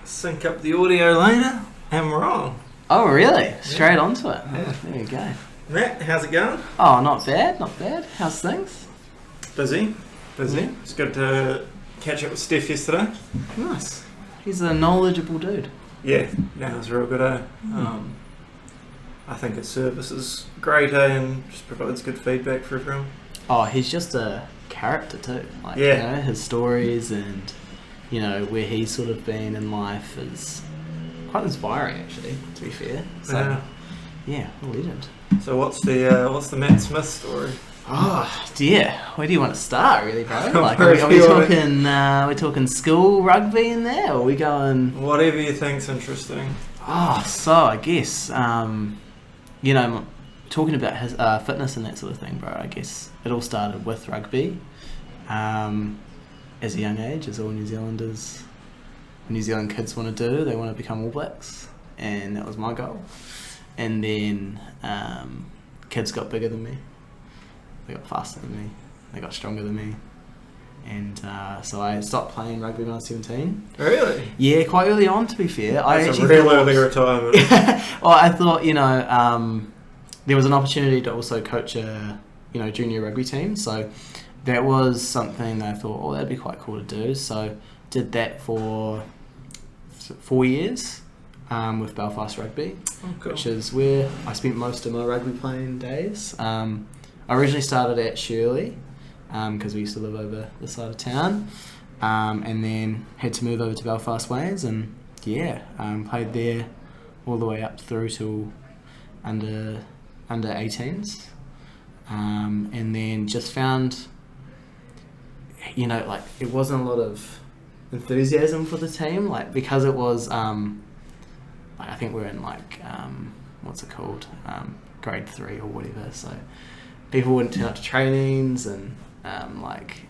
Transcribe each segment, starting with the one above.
sync up the audio later, and we're on. Oh, really? Straight onto it. Yeah. There you go. Matt, how's it going? Oh, not bad, not bad. How's things? Busy. Mm. It's good to catch up with Steph yesterday. Nice. He's a knowledgeable dude. Yeah, it was real good, I think his service is great, and just provides good feedback for everyone. Oh, he's just a character too. Like, Yeah. you know, his stories and, you know, where he's sort of been in life is quite inspiring, actually, to be fair. So, yeah, a legend. So what's the Matt Smith story? Oh dear, where do you want to start, really, bro? Like, Where are do we you want talking? We talking school rugby in there, or are we going? Whatever you think's interesting. Oh, so I guess you know, talking about his fitness and that sort of thing, bro. I guess it all started with rugby. As a young age, as all New Zealanders, New Zealand kids want to do, they want to become All Blacks, and that was my goal. And then kids got bigger than me. They got faster than me. They got stronger than me. And so I stopped playing rugby when I was 17. Really? Yeah, quite early on, to be fair. That's a real early retirement. Well, I thought, you know, there was an opportunity to also coach a, you know, junior rugby team. So that was something that I thought, oh, that'd be quite cool to do. So did that for 4 years with Belfast Rugby, Cool. which is where I spent most of my rugby playing days. I originally started at Shirley because we used to live over the side of town, and then had to move over to Belfast Ways, and played there all the way up through till under 18s, and then just found, you know, like it wasn't a lot of enthusiasm for the team, like because it was I think we're in like what's it called, grade 3 or whatever, so people wouldn't turn up to trainings, and like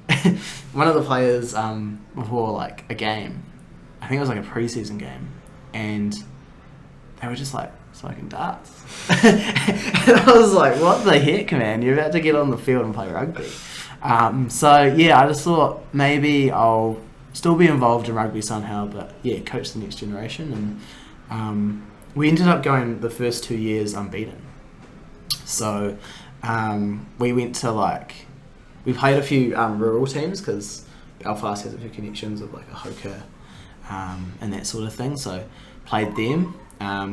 one of the players before like a game, I think it was like a pre-season game, and they were just like smoking darts. And I was like, what the heck, man, you're about to get on the field and play rugby. So yeah, I just thought maybe I'll still be involved in rugby somehow, but yeah, coach the next generation. And we ended up going the first 2 years unbeaten. So we went to we played a few rural teams because Belfast has a few connections with like a Hoka and that sort of thing. So played them.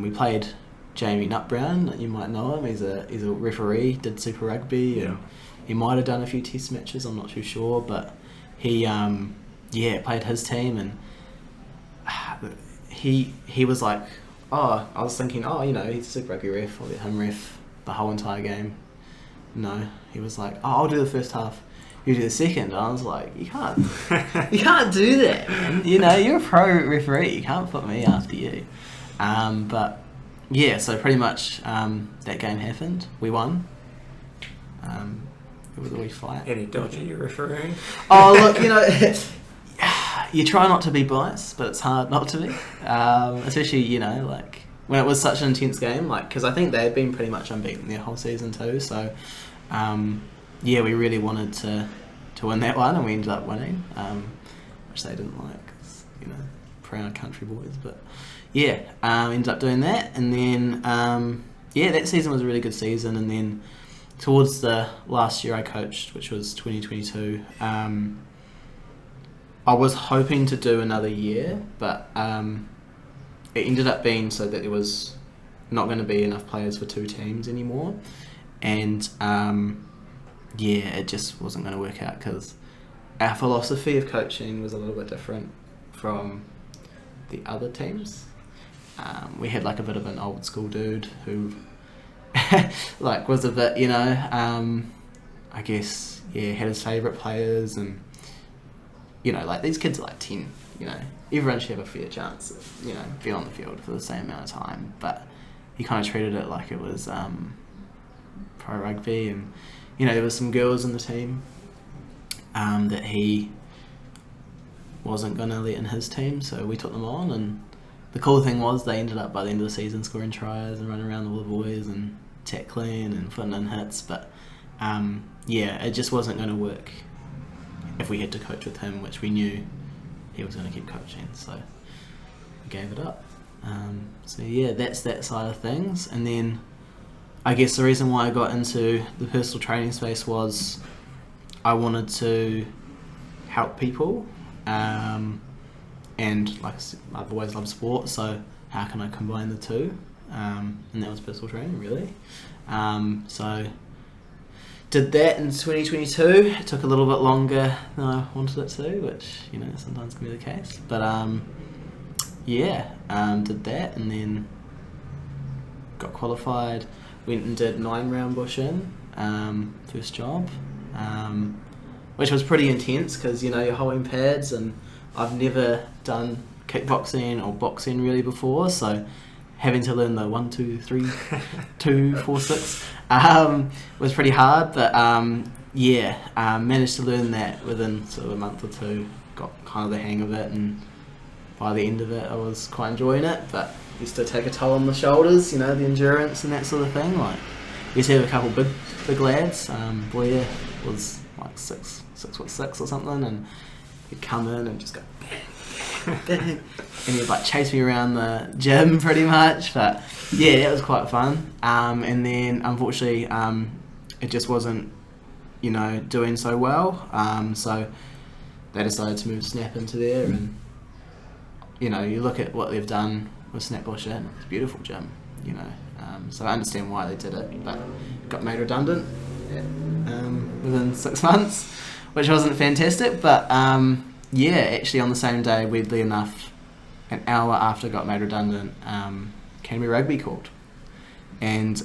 We played Jamie Nutbrown, you might know him. He's a referee, did Super Rugby, and he might have done a few test matches, I'm not too sure, but he played his team, and he was like, oh, I was thinking, oh, you know, he's a Super Rugby ref, I'll let him ref the whole entire game. No, he was like, oh, I'll do the first half, you do the second. And I was like, you can't do that, man. You know, you're a pro referee, you can't put me after you. But yeah, so pretty much that game happened. We won. It was a wee fight. Any dodgy refereeing? Oh, look, you know, you try not to be biased, but it's hard not to be. Especially, you know, like when it was such an intense game, like because I think they had been pretty much unbeaten their whole season too. So we really wanted to win that one, and we ended up winning, which they didn't like, 'cause, you know, proud country boys. But yeah, ended up doing that, and then that season was a really good season. And then towards the last year I coached, which was 2022, I was hoping to do another year, but it ended up being so that there was not going to be enough players for 2 teams anymore, and it just wasn't going to work out because our philosophy of coaching was a little bit different from the other teams. We had like a bit of an old school dude who like was a bit, you know, I guess, had his favourite players, and, you know, like these kids are like 10, you know, everyone should have a fair chance of, you know, being on the field for the same amount of time, but he kind of treated it like it was pro rugby, and, you know, there was some girls in the team that he wasn't going to let in his team, so we took them on. And the cool thing was they ended up by the end of the season scoring tries and running around all the boys and tackling and putting in hits, but it just wasn't going to work if we had to coach with him, which we knew he was going to keep coaching. So gave it up. So yeah, that's that side of things. And then I guess the reason why I got into the personal training space was I wanted to help people, and like I said, I've always loved sport, so how can I combine the two? And that was personal training, really. So did that in 2022. It took a little bit longer than I wanted it to, which, you know, sometimes can be the case. But did that, and then got qualified. Went and did 9-round bush-in, first job, which was pretty intense because, you know, you're holding pads, and I've never done kickboxing or boxing really before, so having to learn the 1, 2, 3, 2, 4, 6 was pretty hard, but managed to learn that within sort of a month or two. Got kind of the hang of it, and by the end of it I was quite enjoying it, but used to take a toll on the shoulders, you know, the endurance and that sort of thing. Like, used to have a couple big lads. Boyer was like 6'6" or something, and he'd come in and just go bang, bang, and he'd like chase me around the gym pretty much. But yeah, that was quite fun. And then unfortunately, it just wasn't, you know, doing so well. So they decided to move Snap into there, and you know, you look at what they've done with Snap Bush-in, it's a beautiful gym, you know. So I understand why they did it, but got made redundant within 6 months, which wasn't fantastic. But actually on the same day, weirdly enough, an hour after I got made redundant, Canterbury Rugby called, and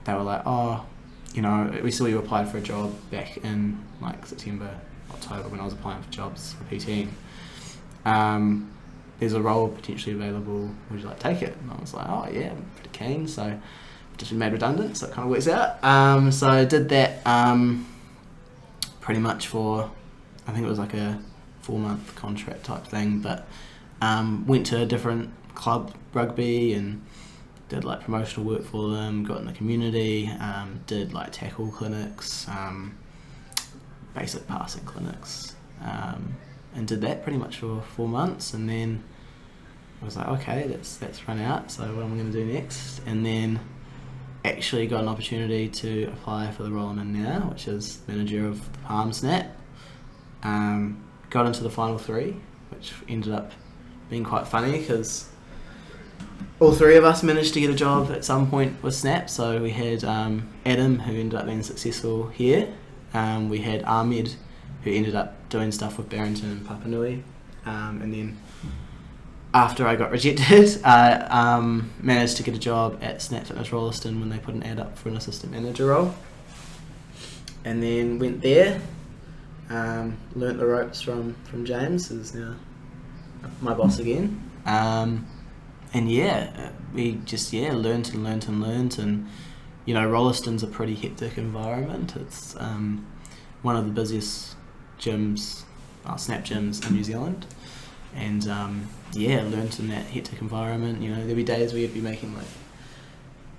they were like, oh, you know, we saw you applied for a job back in like September, October, when I was applying for jobs for PTing. There's a role potentially available, would you like to take it? And I was like, oh yeah, I'm pretty keen. So just been made redundant, so it kind of works out. So I did that pretty much for, I think it was like a 4-month contract type thing, but went to a different club rugby and did like promotional work for them, got in the community, did like tackle clinics, basic passing clinics, and did that pretty much for 4 months. And then I was like, okay, that's run out, so what am I going to do next? And then actually got an opportunity to apply for the role I'm in now, which is manager of the Palm Snap. Got into the final 3, which ended up being quite funny because all 3 of us managed to get a job at some point with Snap. So we had Adam, who ended up being successful here. We had Ahmed, who ended up doing stuff with Barrington and Papanui. And then after I got rejected, I managed to get a job at Snap Fitness Rolleston when they put an ad up for an assistant manager role. And then went there, learnt the ropes from James, who's now my boss again. And yeah, we just learnt and you know, Rolleston's a pretty hectic environment. It's one of the busiest gyms, Snap gyms in New Zealand, and learnt in that hectic environment. You know, there'd be days where you'd be making like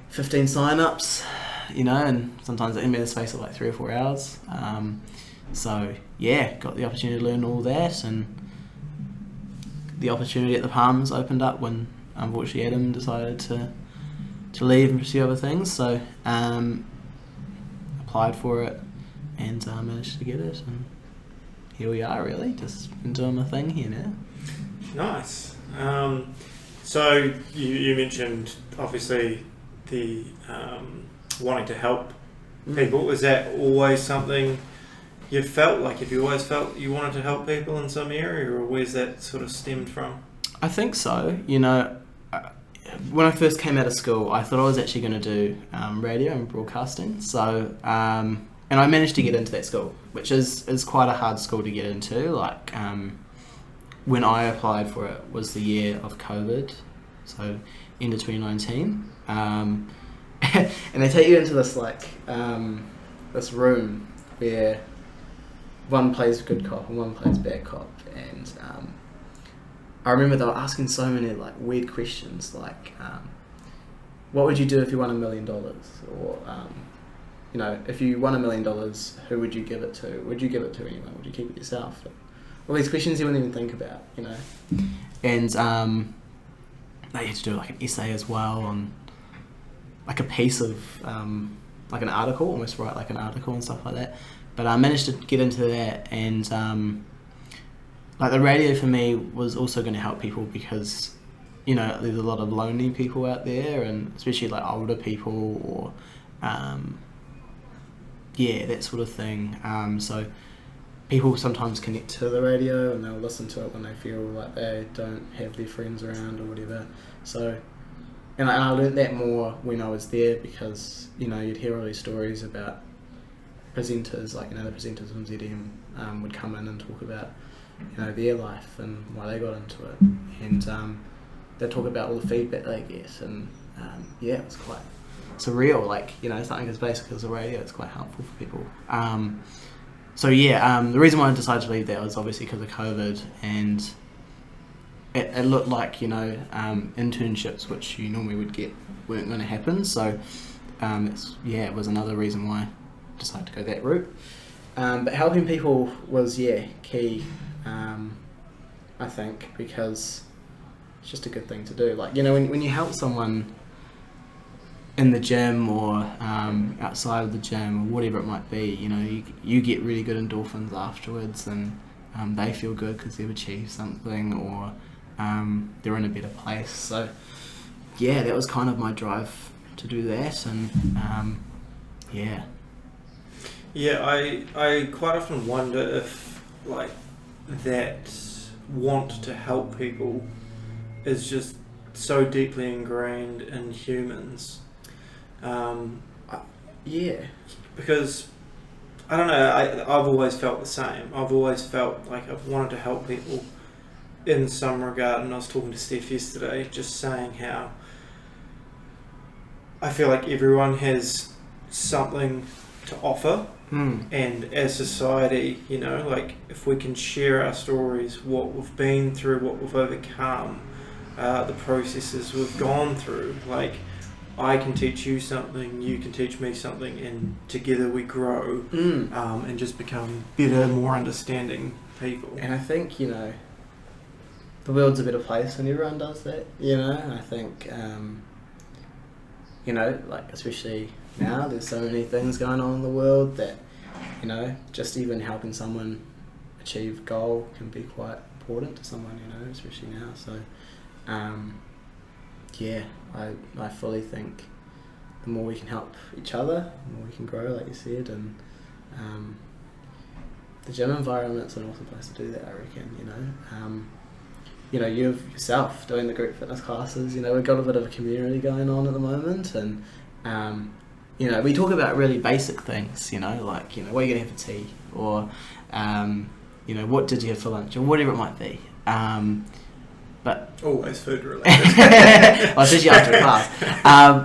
15 sign-ups, you know, and sometimes it can be in a space of like 3 or 4 hours. So yeah, got the opportunity to learn all that, and the opportunity at the Palms opened up when unfortunately Adam decided to leave and pursue other things. So applied for it and managed to get it, and here we are, really just been doing my thing here now. Nice. So you mentioned obviously the wanting to help people. Is that always something you felt like? Have you always felt you wanted to help people in some area, or where's that sort of stemmed from? I think so. You know, when I first came out of school, I thought I was actually going to do radio and broadcasting. So, and I managed to get into that school, which is quite a hard school to get into. Like, when I applied for it was the year of COVID, so end of 2019. And they take you into this like this room where one plays good cop and one plays bad cop, and I remember they were asking so many like weird questions, like what would you do if you won $1 million, or you know, if you won $1 million, who would you give it to? Would you give it to anyone? Would you keep it yourself? All these questions you wouldn't even think about, you know. and they had to do like an essay as well on like a piece of like an article, almost write like an article and stuff like that. But I managed to get into that, and like the radio for me was also going to help people because, you know, there's a lot of lonely people out there, and especially like older people or yeah, that sort of thing. So people sometimes connect to the radio and they'll listen to it when they feel like they don't have their friends around or whatever. So, and I learned that more when I was there because, you know, you'd hear all these stories about presenters, like, you know, the presenters from ZM would come in and talk about, you know, their life and why they got into it. And they'd talk about all the feedback they get, and yeah, it was quite surreal. Like, you know, something as basic as a radio, it's quite helpful for people. So yeah, the reason why I decided to leave that was obviously because of COVID, and it looked like, you know, internships which you normally would get weren't going to happen. So it was another reason why I decided to go that route. But helping people was key, I think, because it's just a good thing to do. Like, you know, when you help someone in the gym or outside of the gym or whatever it might be, you know, you get really good endorphins afterwards, and they feel good because they've achieved something, or they're in a better place. So yeah, that was kind of my drive to do that. And I quite often wonder if like that want to help people is just so deeply ingrained in humans. Because I don't know, I've always felt the same. I've always felt like I've wanted to help people in some regard, and I was talking to Steph yesterday just saying how I feel like everyone has something to offer, and as society, you know, like if we can share our stories, what we've been through, what we've overcome, the processes we've gone through, like I can teach you something, you can teach me something, and together we grow and just become better, more understanding people. And I think, you know, the world's a better place when everyone does that, you know. And I think, you know, like especially now, there's so many things going on in the world that, you know, just even helping someone achieve a goal can be quite important to someone, you know, especially now. So, I fully think the more we can help each other, the more we can grow, like you said, and the gym environment's an awesome place to do that, I reckon, you know. You know, you yourself doing the group fitness classes, you know, we've got a bit of a community going on at the moment, and you know, we talk about really basic things, you know, like, you know, what are you going to have for tea, or you know, what did you have for lunch, or whatever it might be. But always food related. well, especially after a class.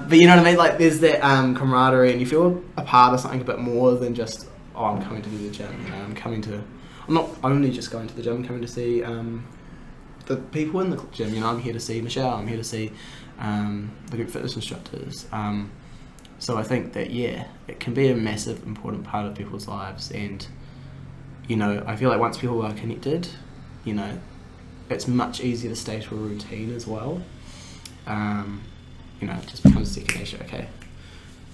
But you know what I mean? Like, there's that camaraderie, and you feel a part of something a bit more than just, oh, I'm coming to do the gym. You know, I'm not only just going to the gym. I'm coming to see the people in the gym. You know, I'm here to see Michelle. I'm here to see the group fitness instructors. So I think that it can be a massive, important part of people's lives, and you know, I feel like once people are connected, you know, it's much easier to stay to a routine as well. You know, it just becomes second nature. Okay,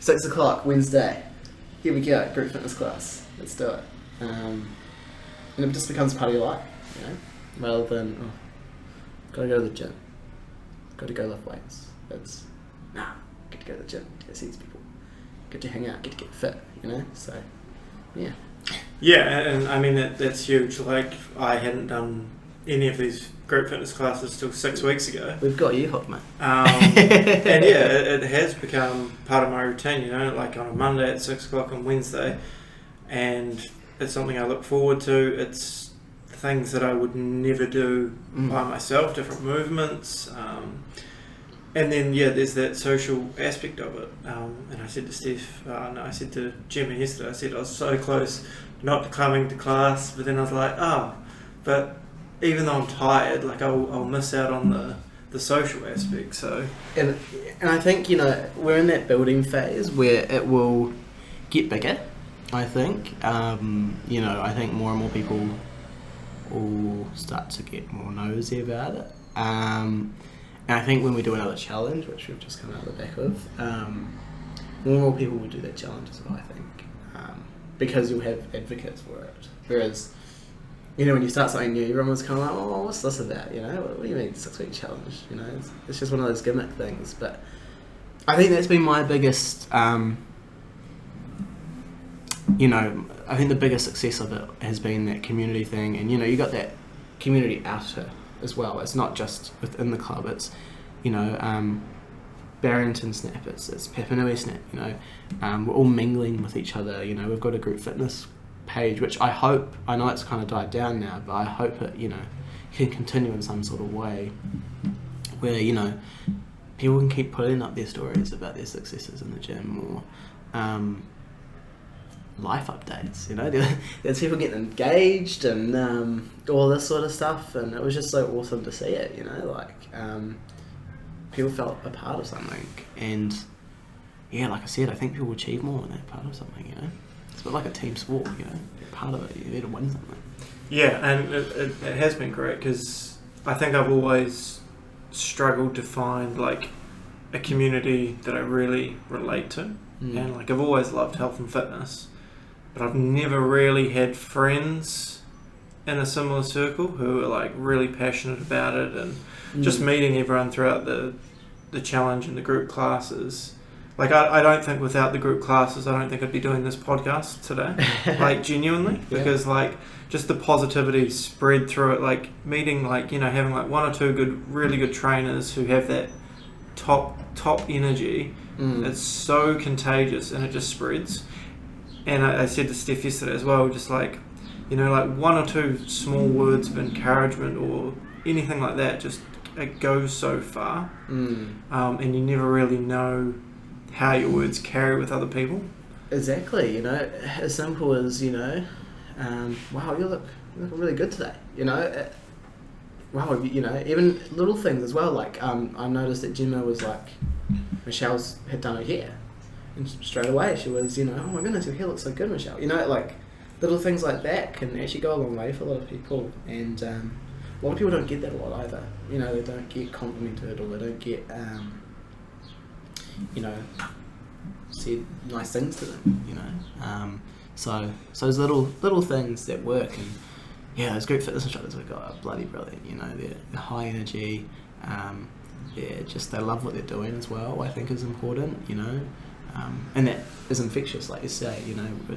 6 o'clock Wednesday, here we go, group fitness class, let's do it. And it just becomes part of your life, you know, rather than, gotta go to the gym, gotta go lift weights. It's, get to go to the gym, get to see these people, get to hang out, get to get fit, you know. So yeah, and I mean that's huge. Like, I hadn't done any of these group fitness classes till 6 weeks ago. We've got you hooked, mate. And it has become part of my routine, you know, like on a Monday at 6 o'clock on Wednesday, and it's something I look forward to. It's things that I would never do by myself, different movements, and then there's that social aspect of it. And I said to Steph, I said to Gemma yesterday, I said I was so close not to coming to class, but then I was like, but even though I'm tired, like I'll miss out on the social aspect. So and I think, you know, we're in that building phase where it will get bigger. I think you know, I think more and more people will start to get more nosy about it. And I think when we do another challenge, which we've just come out of the back of, more people will do that challenge as well, I think. Because you'll have advocates for it. Whereas, when you start something new, everyone's kind of like, oh, what's this about? What do you mean 6-week challenge? It's just one of those gimmick things. But I think that's been my biggest, I think the biggest success of it has been that community thing. And, you got that community outer as well. It's not just within the club. It's, Barrington Snap, it's Papanui Snap, we're all mingling with each other. We've got a group fitness page, which I know it's kind of died down now, but I hope it, can continue in some sort of way where, people can keep putting up their stories about their successes in the gym or life updates, there's people getting engaged and all this sort of stuff, and it was just so awesome to see it, people felt a part of something, and like I said, I think people achieve more when they're part of something, it's a bit like a team sport, you're part of it, you're there to win something. Yeah, and it has been great, because I think I've always struggled to find like a community that I really relate to, and like I've always loved health and fitness, but I've never really had friends in a similar circle who are like really passionate about it, and just meeting everyone throughout the challenge and the group classes. Like I don't think without the group classes, I don't think I'd be doing this podcast today. Like genuinely, because like just the positivity spread through it. Like meeting, like having like one or two really good trainers who have that top energy. It's so contagious, and it just spreads. And I said to Steph yesterday as well, just like like one or two small words of encouragement or anything like that, just it goes so far. And you never really know how your words carry with other people. Exactly, as simple as, wow, you look really good today, wow, even little things as well, like, I noticed that Gemma was like, Michelle's had done her hair, and straight away she was, oh my goodness, your hair looks so good, Michelle, like, little things like that can actually go a long way for a lot of people, and, a lot of people don't get that a lot either, they don't get complimented, or they don't get, said nice things to them, so those little things that work, and those group fitness instructors we've got are bloody brilliant, they're high energy, they love what they're doing as well, I think is important, and that is infectious, like you say,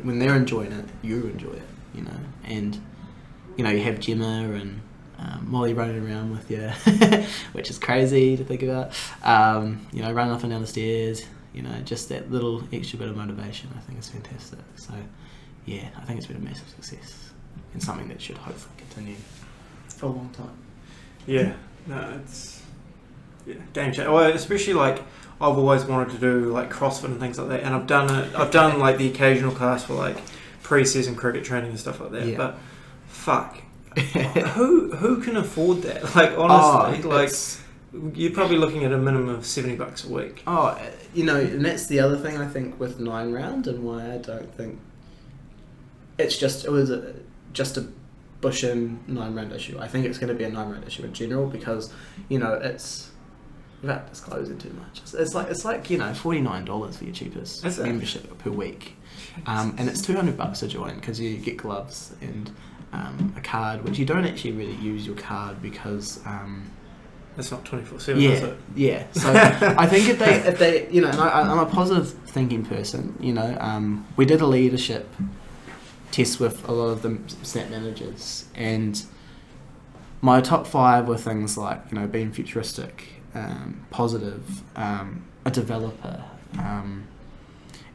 when they're enjoying it, you enjoy it, and, you have Gemma and Molly running around with you, which is crazy to think about, running up and down the stairs, just that little extra bit of motivation, I think is fantastic. So, I think it's been a massive success, and something that should hopefully continue for a long time. Yeah, no, it's game changer. Well, especially like I've always wanted to do like CrossFit and things like that, and I've done it. I've done like the occasional class for like pre-season cricket training and stuff like that. But fuck, who can afford that? Like honestly, you're probably looking at a minimum of $70 a week. And that's the other thing I think with 9 Round, and why I don't think it was just a Busham 9 Round issue. I think it's going to be a 9 Round issue in general, because it's without disclosing too much. It's like $49 for your cheapest membership per week, and it's $200 to join, because you get gloves and a card, which you don't actually really use your card because. It's not 24/7, is it? Yeah. So I think if they, and I'm a positive thinking person. We did a leadership test with a lot of the Snap managers, and my top 5 were things like being futuristic, positive, a developer, and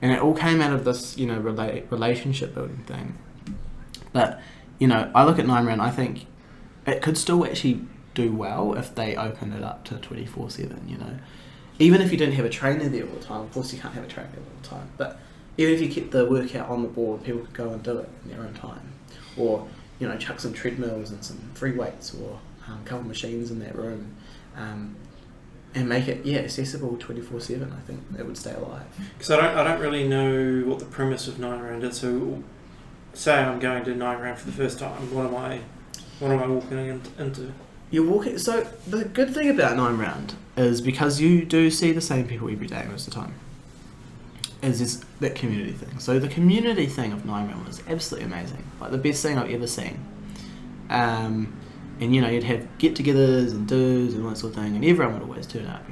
it all came out of this relationship building thing. But I look at 9 Round, I think it could still actually do well if they open it up to 24/7, even if you didn't have a trainer there all the time. Of course you can't have a trainer there all the time, but even if you kept the workout on the board, people could go and do it in their own time, or chuck some treadmills and some free weights, or a couple of machines in that room, and make it accessible 24/7. I think it would stay alive. Because I don't really know what the premise of 9 Round is. So say I'm going to 9 Round for the first time, what am I walking into? you're walking. So the good thing about 9 Round is because you do see the same people every day most of the time. Is this that community thing? So the community thing of 9 Round was absolutely amazing. Like the best thing I've ever seen. And you'd have get-togethers and do's and all that sort of thing, and everyone would always turn up.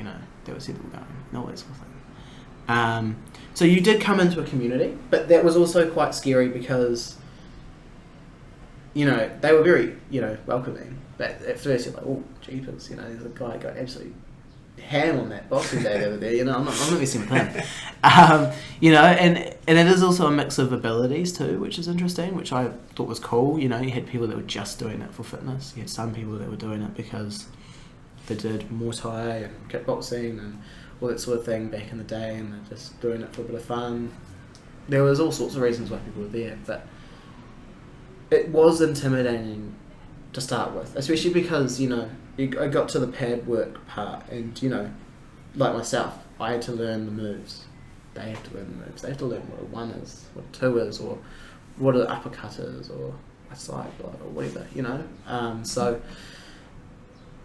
There was people going, and all that sort of thing. So you did come into a community, but that was also quite scary because, they were very, welcoming. But at first you're like, oh, jeepers, there's a guy going absolutely ham on that Boxing Day over there, I'm not messing with him. And it is also a mix of abilities too, which is interesting, which I thought was cool. You had people that were just doing it for fitness. You had some people that were doing it because they did Muay Thai and kickboxing and all that sort of thing back in the day, and they're just doing it for a bit of fun. There was all sorts of reasons why people were there, but it was intimidating to start with, especially because, I got to the pad work part and, like myself, I had to learn the moves. They have to learn the moves. They have to learn what a 1 is, what a 2 is, or what an uppercut is, or a side blow, or whatever, So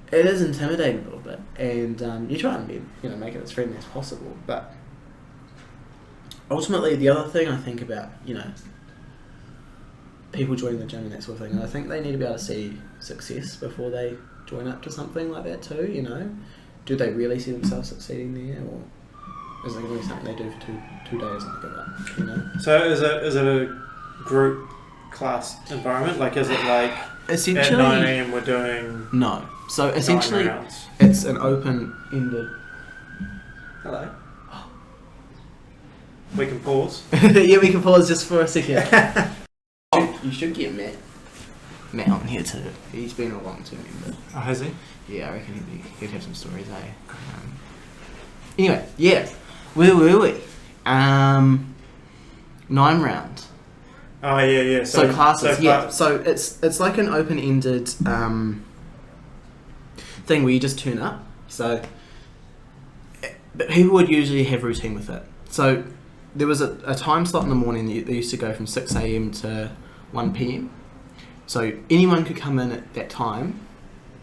it is intimidating a little bit, and you try and be, make it as friendly as possible, but ultimately the other thing I think about, people joining the gym and that sort of thing, I think they need to be able to see success before they join up to something like that too, Do they really see themselves succeeding there, or is it going to be something they do for two days and give up, So is it a group class environment? Like, is it like essentially at 9 a.m. we're doing no. So essentially 9 rounds? It's an open-ended. Hello. We can pause. Yeah, we can pause just for a second. You should get Matt on here too. He's been along to me, but Oh, has he? yeah, I reckon he'd have some stories, eh? Anyway, yeah, where were we? 9 Round. Oh yeah. So classes, yeah. So it's like an open-ended thing where you just turn up. So, but people would usually have routine with it. So there was a time slot in the morning that they used to go from 6 a.m. to 1 p.m. So anyone could come in at that time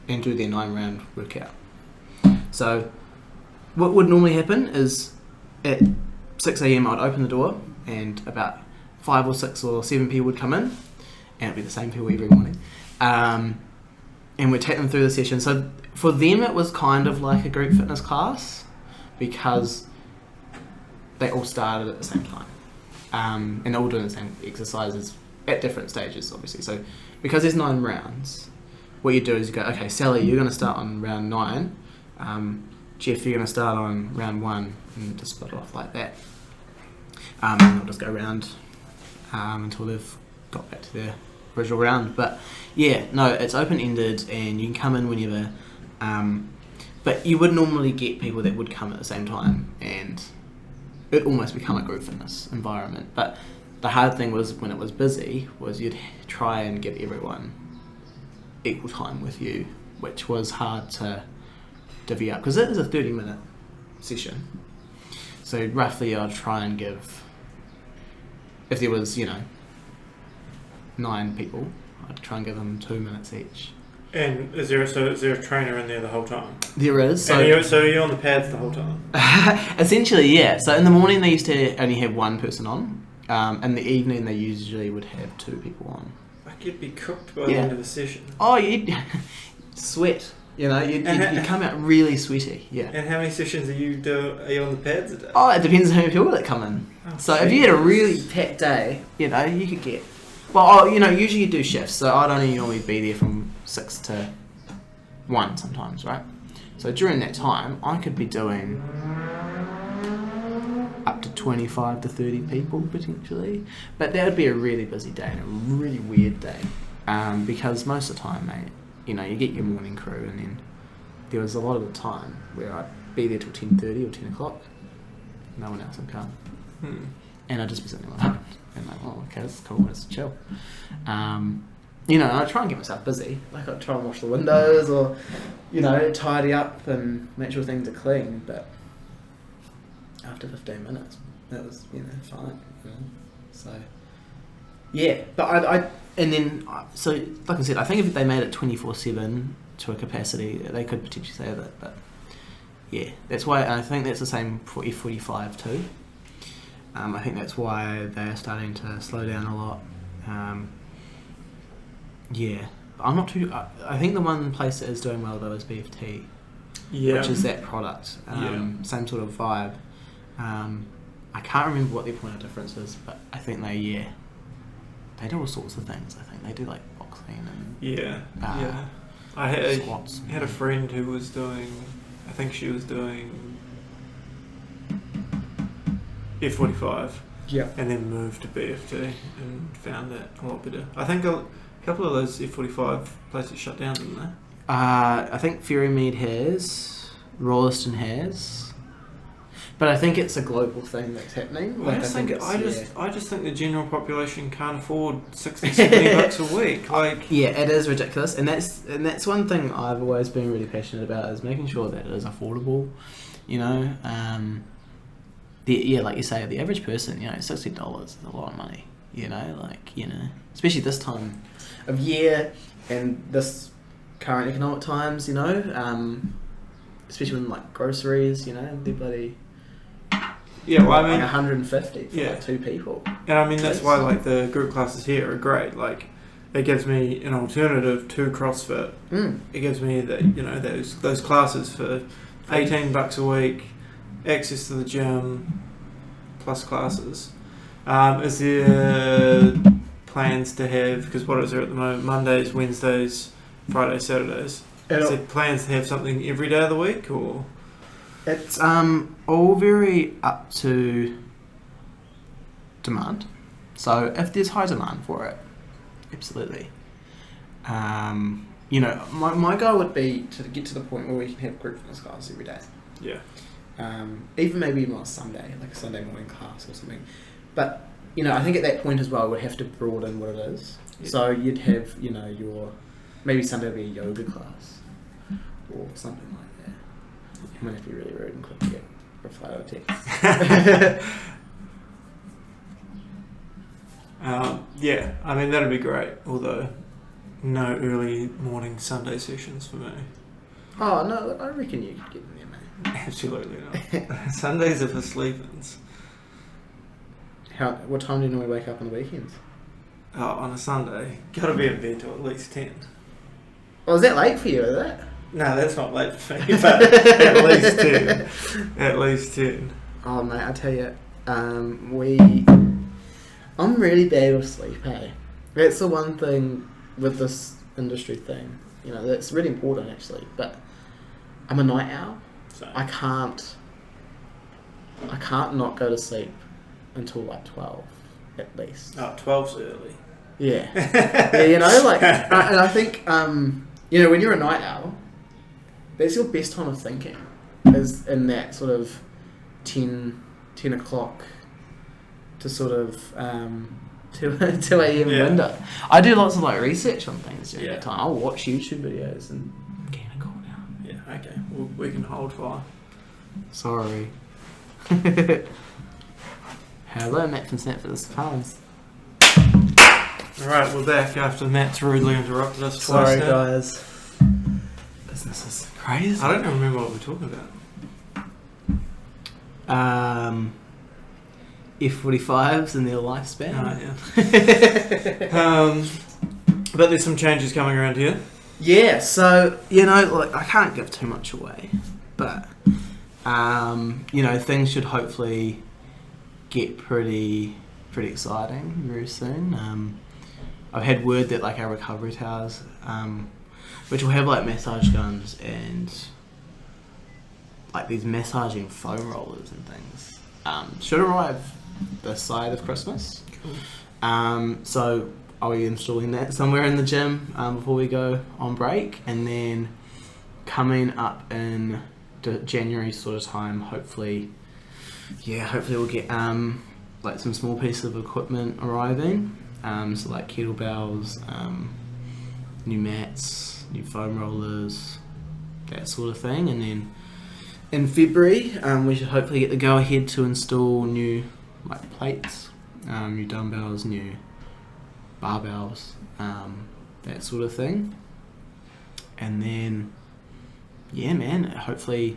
and do their 9 Round workout. So what would normally happen is at 6 a.m. I'd open the door and about 5 or 6 or 7 people would come in, and it'd be the same people every morning. And we'd take them through the session. So for them it was kind of like a group fitness class because they all started at the same time. And they're all doing the same exercises at different stages, obviously. So because there's 9 rounds, what you do is you go, okay, Sally, you're going to start on round 9. Jeff, you're going to start on round 1, and just split off like that. And they'll just go around until they've got back to their original round. But yeah, no, it's open-ended and you can come in whenever. But you would normally get people that would come at the same time, and it'd almost become a group fitness environment. But the hard thing was when it was busy was you'd try and get everyone equal time with you, which was hard to divvy up because it is a 30-minute session. So roughly I'd try and give, if there was 9 people, I'd try and give them 2 minutes each. And is there a trainer in there the whole time? There is. So you're on the pads the whole time? Essentially, yeah. So in the morning they used to only have 1 person on. In the evening they usually would have 2 people on. Like you'd be cooked by the end of the session. Oh, you'd sweat. You'd come out really sweaty. Yeah. And how many sessions are you on the pads a day? Oh, it depends on how many people that come in. Oh, so if you had a really packed day, you could get. Well, usually you do shifts, so I'd only normally be there from 6 to 1 sometimes, right? So during that time, I could be doing up to 25 to 30 people potentially, but that would be a really busy day and a really weird day, because most of the time, mate, you get your morning crew, and then there was a lot of the time where I'd be there till 10:30 or 10 o'clock. No one else would come, and I'd just be sitting on my phone. And like, oh, okay, this is cool, it's chill. I try and get myself busy. Like I try and wash the windows or, tidy up and make sure things are clean. But after 15 minutes, that was, fine. So, yeah. But so like I said, I think if they made it 24/7, to a capacity, they could potentially say that. But yeah, that's why I think that's the same for F45 too. I think that's why they're starting to slow down a lot. Yeah, I'm not too. I think the one place that is doing well though is BFT, which is that product. Same sort of vibe. I can't remember what their point of difference is, but I think they do all sorts of things. I think they do like boxing and I squats. had a friend who was doing. I think she was doing F45. Yeah. And then moved to BFT and found that a lot better. I think a couple of those F45 places shut down, didn't they? I think Ferrymead has, Rolleston has, but I think it's a global thing that's happening. I just think the general population can't afford 60, 70 bucks a week. Like, yeah, it is ridiculous, and that's one thing I've always been really passionate about is making sure that it is affordable. You know, like you say, the average person, you know, $60 is a lot of money. You know, like, you know, especially this time of year and this current economic times. You know, especially when like groceries, you know, they're bloody. Yeah, well, I mean, like 150 for like 2 people. And I mean, that's why like the group classes here are great. Like, it gives me an alternative to CrossFit. It gives me those classes for $18 a week, access to the gym, plus classes. Is there plans to have, because what is there at the moment? Mondays, Wednesdays, Fridays, Saturdays. Is there plans to have something every day of the week, or? It's all very up to demand. So if there's high demand for it, absolutely. You know, my goal would be to get to the point where we can have group fitness classes every day. Yeah. Maybe even on a Sunday, like a Sunday morning class or something. But, you know, I think at that point as well, we'd have to broaden what it is. Yeah. So you'd have, you know, maybe Sunday would be a yoga class or something like that. I'm going to be really rude and quick to get reply or text. Yeah, I mean, that'd be great, although no early morning Sunday sessions for me. Oh, no, I reckon you could get in there, mate. Absolutely not. Sundays are for sleep-ins. What time do you normally wake up on the weekends? Oh, on a Sunday, gotta be in bed till at least 10. Oh, is that late for you, is it? No, that's not late for me, but at least 10. At least 10. Oh, mate, I tell you, I'm really bad with sleep, hey? That's the one thing with this industry thing, you know, that's really important actually, but I'm a night owl. So. I can't not go to sleep until like 12, at least. Oh, 12's early. Yeah. Yeah, you know, like, and I think, you know, when you're a night owl, that's your best time of thinking, is in that sort of 10 o'clock to sort of 2 a.m. window. I do lots of like research on things during that time. I'll watch YouTube videos and get a call down. Yeah, okay. We can hold fire. Sorry. Hello, Matt from Snapfit's Farms. Alright, we're back after Matt's rudely interrupted us twice. Sorry, guys. Business is crazy. I don't remember what we're talking about. F45s and their lifespan. But there's some changes coming around here. Yeah, so, you know, like, I can't give too much away, but, you know, things should hopefully get pretty exciting very soon. I've had word that, like, our recovery towers, which will have, like, massage guns and, like, these massaging foam rollers and things, should arrive this side of Christmas. Cool. So I'll be installing that somewhere in the gym before we go on break, and then coming up in January sort of time, hopefully we'll get like some small pieces of equipment arriving, so like kettlebells, new mats, new foam rollers, that sort of thing, and then in February we should hopefully get the go ahead to install new like plates, new dumbbells, new barbells, that sort of thing. And then, yeah, man, hopefully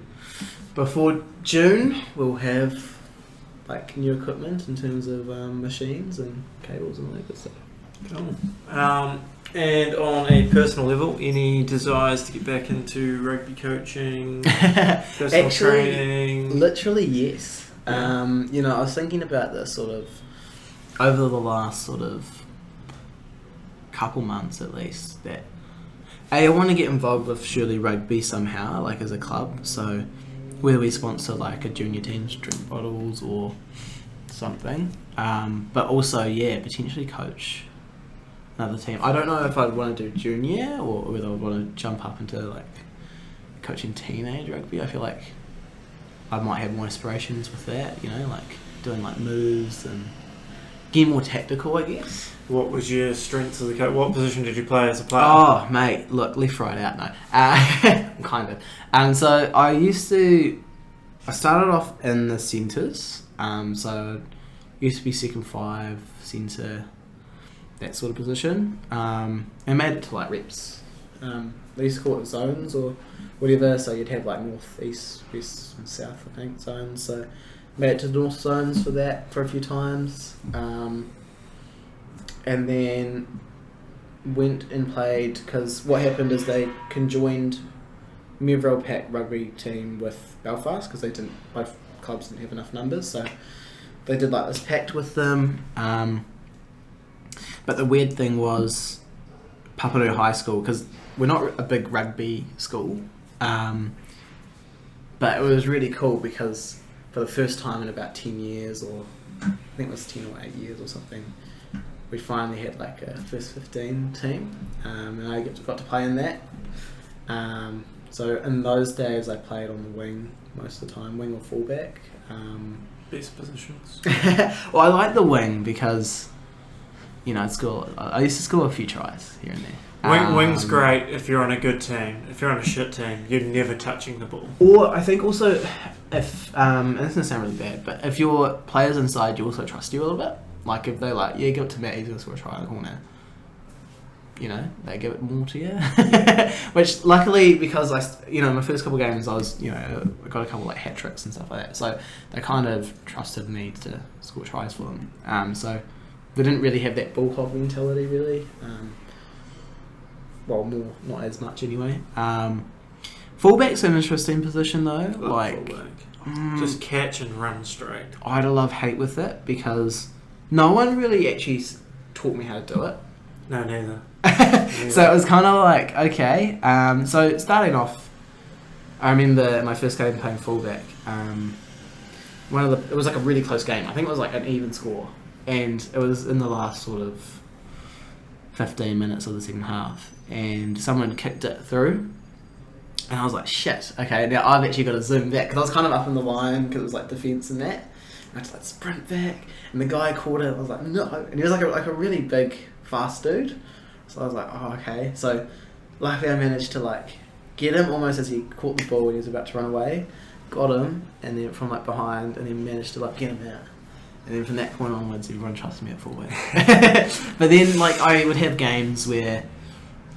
before June we'll have like new equipment in terms of machines and cables and all that good stuff. Cool. And on a personal level, any desires to get back into rugby coaching, personal training? Literally, yes. Yeah. I was thinking about this sort of over the last sort of couple months at least, that I want to get involved with Shirley Rugby somehow, like as a club. So whether we sponsor like a junior team's drink bottles or something, but also potentially coach another team. I don't know if I'd want to do junior or whether I'd want to jump up into like coaching teenage rugby. I feel like I might have more aspirations with that, like doing like moves and getting more tactical, I guess. What was your strengths as a coach? What position did you play as a player? Oh, mate, look, left, right, out, no. Kind of. So I started off in the centres. So I used to be second five, centre, that sort of position. And made it to like reps. They used to call it zones or whatever. So you'd have like north, east, west and south, I think, zones. So made it to the north zones for that for a few times. And then went and played, because what happened is they conjoined Merville Pack rugby team with Belfast, because both clubs didn't have enough numbers, so they did like this pact with them. But the weird thing was Paparu High School, because we're not a big rugby school, but it was really cool because for the first time in about 10 years, or I think it was 10 or 8 years or something, we finally had like a first 15 team, and I got to play in that. So in those days I played on the wing most of the time, wing or fullback. Best positions. Well, I like the wing because, I used to score a few tries here and there. Wing's great if you're on a good team. If you're on a shit team, you're never touching the ball. Or I think also if, and this is going to sound really bad, but if your players inside you also trust you a little bit. Like if they give it to Matt, he's going to score a try in the corner. They give it more to you. Which luckily, because my first couple of games I was, I got a couple like hat tricks and stuff like that. So they kind of trusted me to score tries for them. So they didn't really have that bull hog mentality really. More, not as much anyway. Fullback's an interesting position though. Just catch and run straight. I had a love-hate with it because no one really actually taught me how to do it. No, neither. So it was kind of like, okay. So starting off, I remember my first game playing fullback. It was like a really close game. I think it was like an even score. And it was in the last sort of 15 minutes of the second half. And someone kicked it through. And I was like, shit, okay, now I've actually got to zoom back. Because I was kind of up in the line because it was like defence and that. I had to like sprint back, and the guy caught it. I was like, no, and he was like a really big, fast dude. So I was like, oh, okay. So luckily I managed to like get him almost as he caught the ball when he was about to run away. Got him, and then from like behind, and then managed to like get him out. And then from that point onwards, everyone trusted me at fullback. But then like I would have games where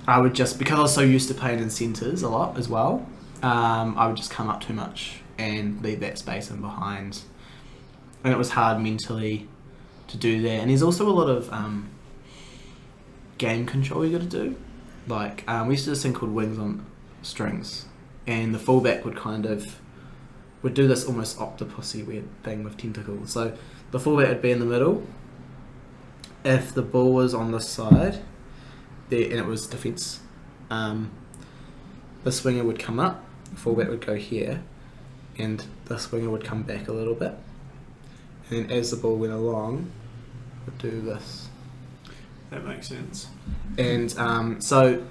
I would just, because I was so used to playing in centres a lot as well, I would just come up too much and leave that space in behind. And it was hard mentally to do that. And there's also a lot of game control you got to do. Like, we used to do this thing called wings on strings. And the fullback would do this almost octopusy weird thing with tentacles. So the fullback would be in the middle. If the ball was on this side, and it was defence, the swinger would come up, the fullback would go here, and the swinger would come back a little bit. And then as the ball went along, would do this. That makes sense. And so,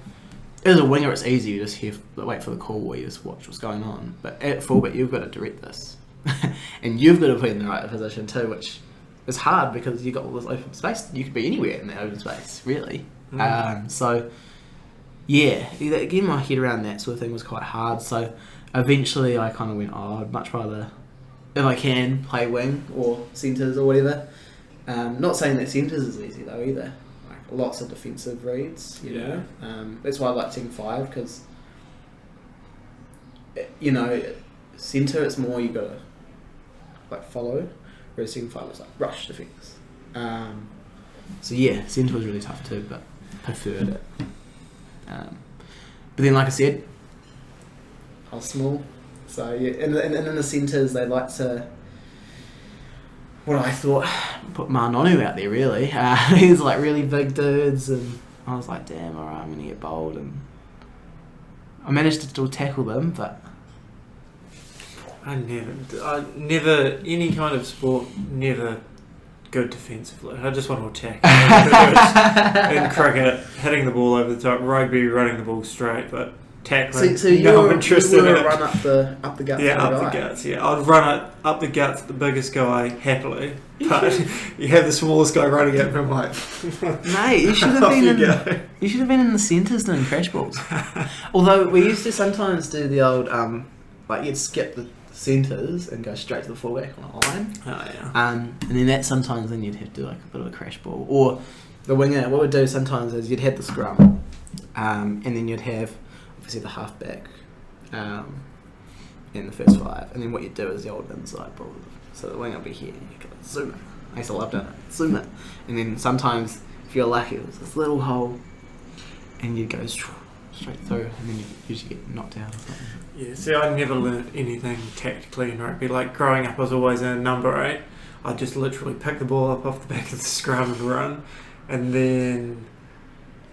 as a winger, it's easy. You just wait for the call, or you just watch what's going on. But at fullback, you've got to direct this, and you've got to be in the right position too, which is hard because you've got all this open space. You could be anywhere in that open space, really. So, yeah, getting my head around that sort of thing was quite hard. So, eventually, I kind of went, I'd much rather, if I can, play wing or centres or whatever. Not saying that centres is easy though either. Like lots of defensive reads, you know. That's why I like Team 5 because you know, centre it's more you gotta like follow, whereas second five is like rush defence. So yeah, centre was really tough too, but preferred it. But then, like I said, I was small, so yeah. And in the centres they like to. What I thought put Marnonu out there really. He's like really big dudes, and I was like, damn, alright, I'm gonna get bold, and I managed to still tackle them, but I never any kind of sport, never good defensively. I just want to attack. In cricket, hitting the ball over the top, rugby, running the ball straight, but tackling. So you were interested in it. Run up the guts. Yeah, of the up guy. the guts. Yeah, I'd run it up the guts, the biggest guy happily, but you have the smallest guy running it, and I'm like, mate, you should have off been you in. go. You should have been in the centres doing crash balls. Although we used to sometimes do the old like you'd skip the centres and go straight to the fullback on a line. Oh yeah. And then that sometimes then you'd have to do like a bit of a crash ball. Or the winger, what we'd do sometimes is you'd have the scrum, and then you'd have obviously the halfback in the first five, and then what you'd do is the old inside ball. So the winger would be here, and you'd go zoom it. I used to love doing it, zoom it. And then sometimes, if you're lucky, it was this little hole, and you'd go straight through, and then you'd usually get knocked out or something. Yeah, see, I never learnt anything tactically in rugby. Like, growing up, I was always in number 8. I'd just literally pick the ball up off the back of the scrum and run. And then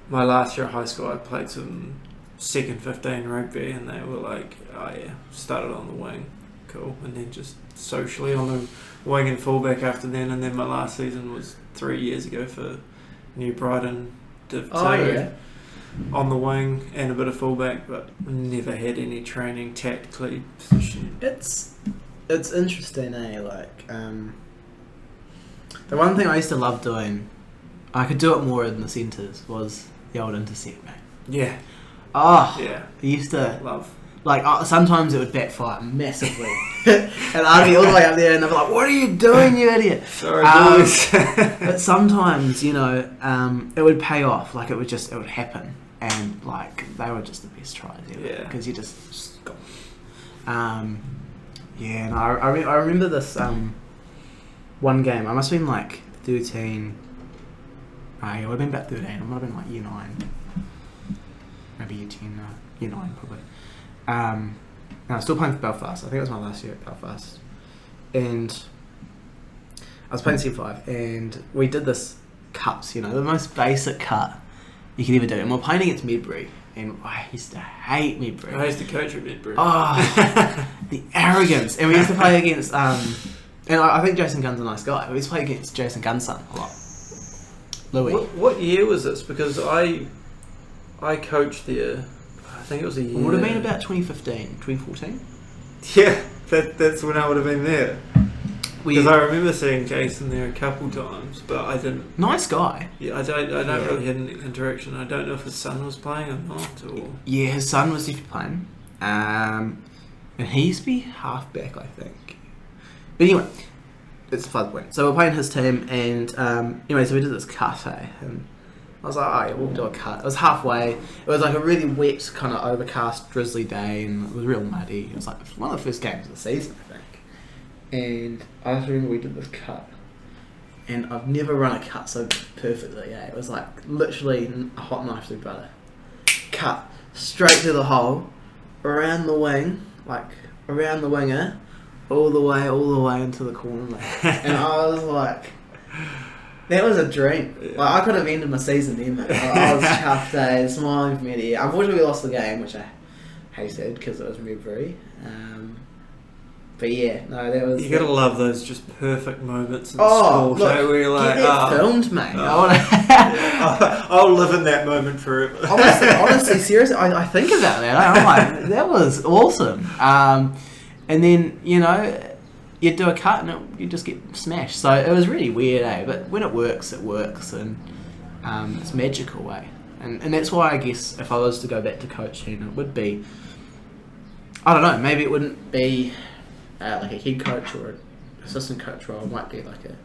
my last year of high school, I played some second 15 rugby, and they were like, oh yeah, started on the wing. Cool. And then just socially on the wing and fullback after then. And then my last season was 3 years ago for New Brighton Div 2. Oh, yeah. On the wing and a bit of fullback, but never had any training tactically position. It's interesting, eh? Like, the one thing I used to love doing, I could do it more in the centres, was the old intercept, mate. Yeah. Oh, Yeah. I used to, Love. like, sometimes it would backfire massively. And I'd be all the way up there and they'd be like, what are you doing, you idiot? Sorry, boys. But sometimes, you know, it would pay off. Like, it would happen. And, like, they were just the best tries ever. Yeah. Because you just got... yeah, and I remember this one game. I must have been, like, 13... yeah, it would have been about 13. I might have been, like, year 9. Maybe year 10, year 9, probably. No, I was still playing for Belfast. I think it was my last year at Belfast. And I was playing C5, and we did this cuts, you know, the most basic cut you can ever do. And we're playing against Medbury, and I used to hate Medbury. I used to coach at Medbury. Oh, the arrogance. And we used to play against, and I think Jason Gunn's a nice guy. We used to play against Jason Gunn's son a lot. Louis. What year was this? Because I coached there. I think it was a year. It would have been about 2015, 2014. Yeah, that's when I would have been there. Because I remember seeing Jason there a couple times, but I didn't. Nice guy. Yeah, I don't really have any interaction. I don't know if his son was playing or not. Or Yeah, his son was definitely playing. And he used to be halfback, I think. But anyway, it's a fun point. So we're playing his team, and anyway, so we did this cut, and I was like, oh yeah, we'll do a cut. It was halfway. It was like a really wet, kind of overcast, drizzly day, and it was real muddy. It was like one of the first games of the season, I think. And I just remember we did this cut, and I've never run a cut so perfectly. It was like literally a hot knife through butter. Cut straight through the hole, around the wing, like around the winger, all the way into the corner. And I was like, that was a dream. Like, I could have ended my season then, mate. I was chuffed, smiling from ear to ear. Unfortunately, we lost the game, which I hated because it was Medbury. But yeah, no, that was... You gotta love those just perfect moments in sport, look, where you're like, get that filmed, mate. I'll live in that moment forever. honestly, seriously, I think about that. I'm like, that was awesome. And then, you know, you do a cut and you just get smashed. So it was really weird, eh? But when it works, and it's magical, eh? And that's why I guess if I was to go back to coaching, it would be... I don't know, maybe it wouldn't be... like a head coach or an assistant coach role. It might be like a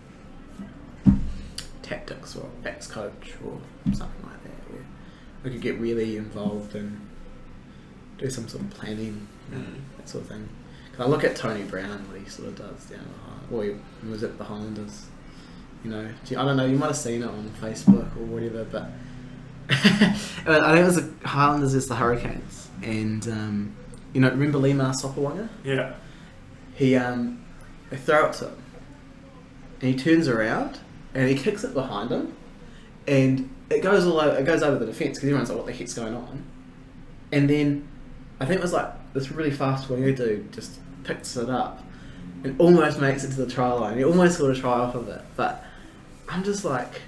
tactics or backs coach or something like that, where we could get really involved and do some sort of planning that sort of thing. 'Cause I look at Tony Brown, what he sort of does down the Highlanders. Well, he was at the Highlanders. You know, I don't know, you might have seen it on Facebook or whatever, but I think it was the Highlanders versus the Hurricanes. And, you know, remember Lima Sopawanga? Yeah. They throw it to him. And he turns around and he kicks it behind him. And it goes over the defence because everyone's like, what the heck's going on? And then I think it was like this really fast winger dude just picks it up and almost makes it to the try line. He almost scored a try off of it. But I'm just like,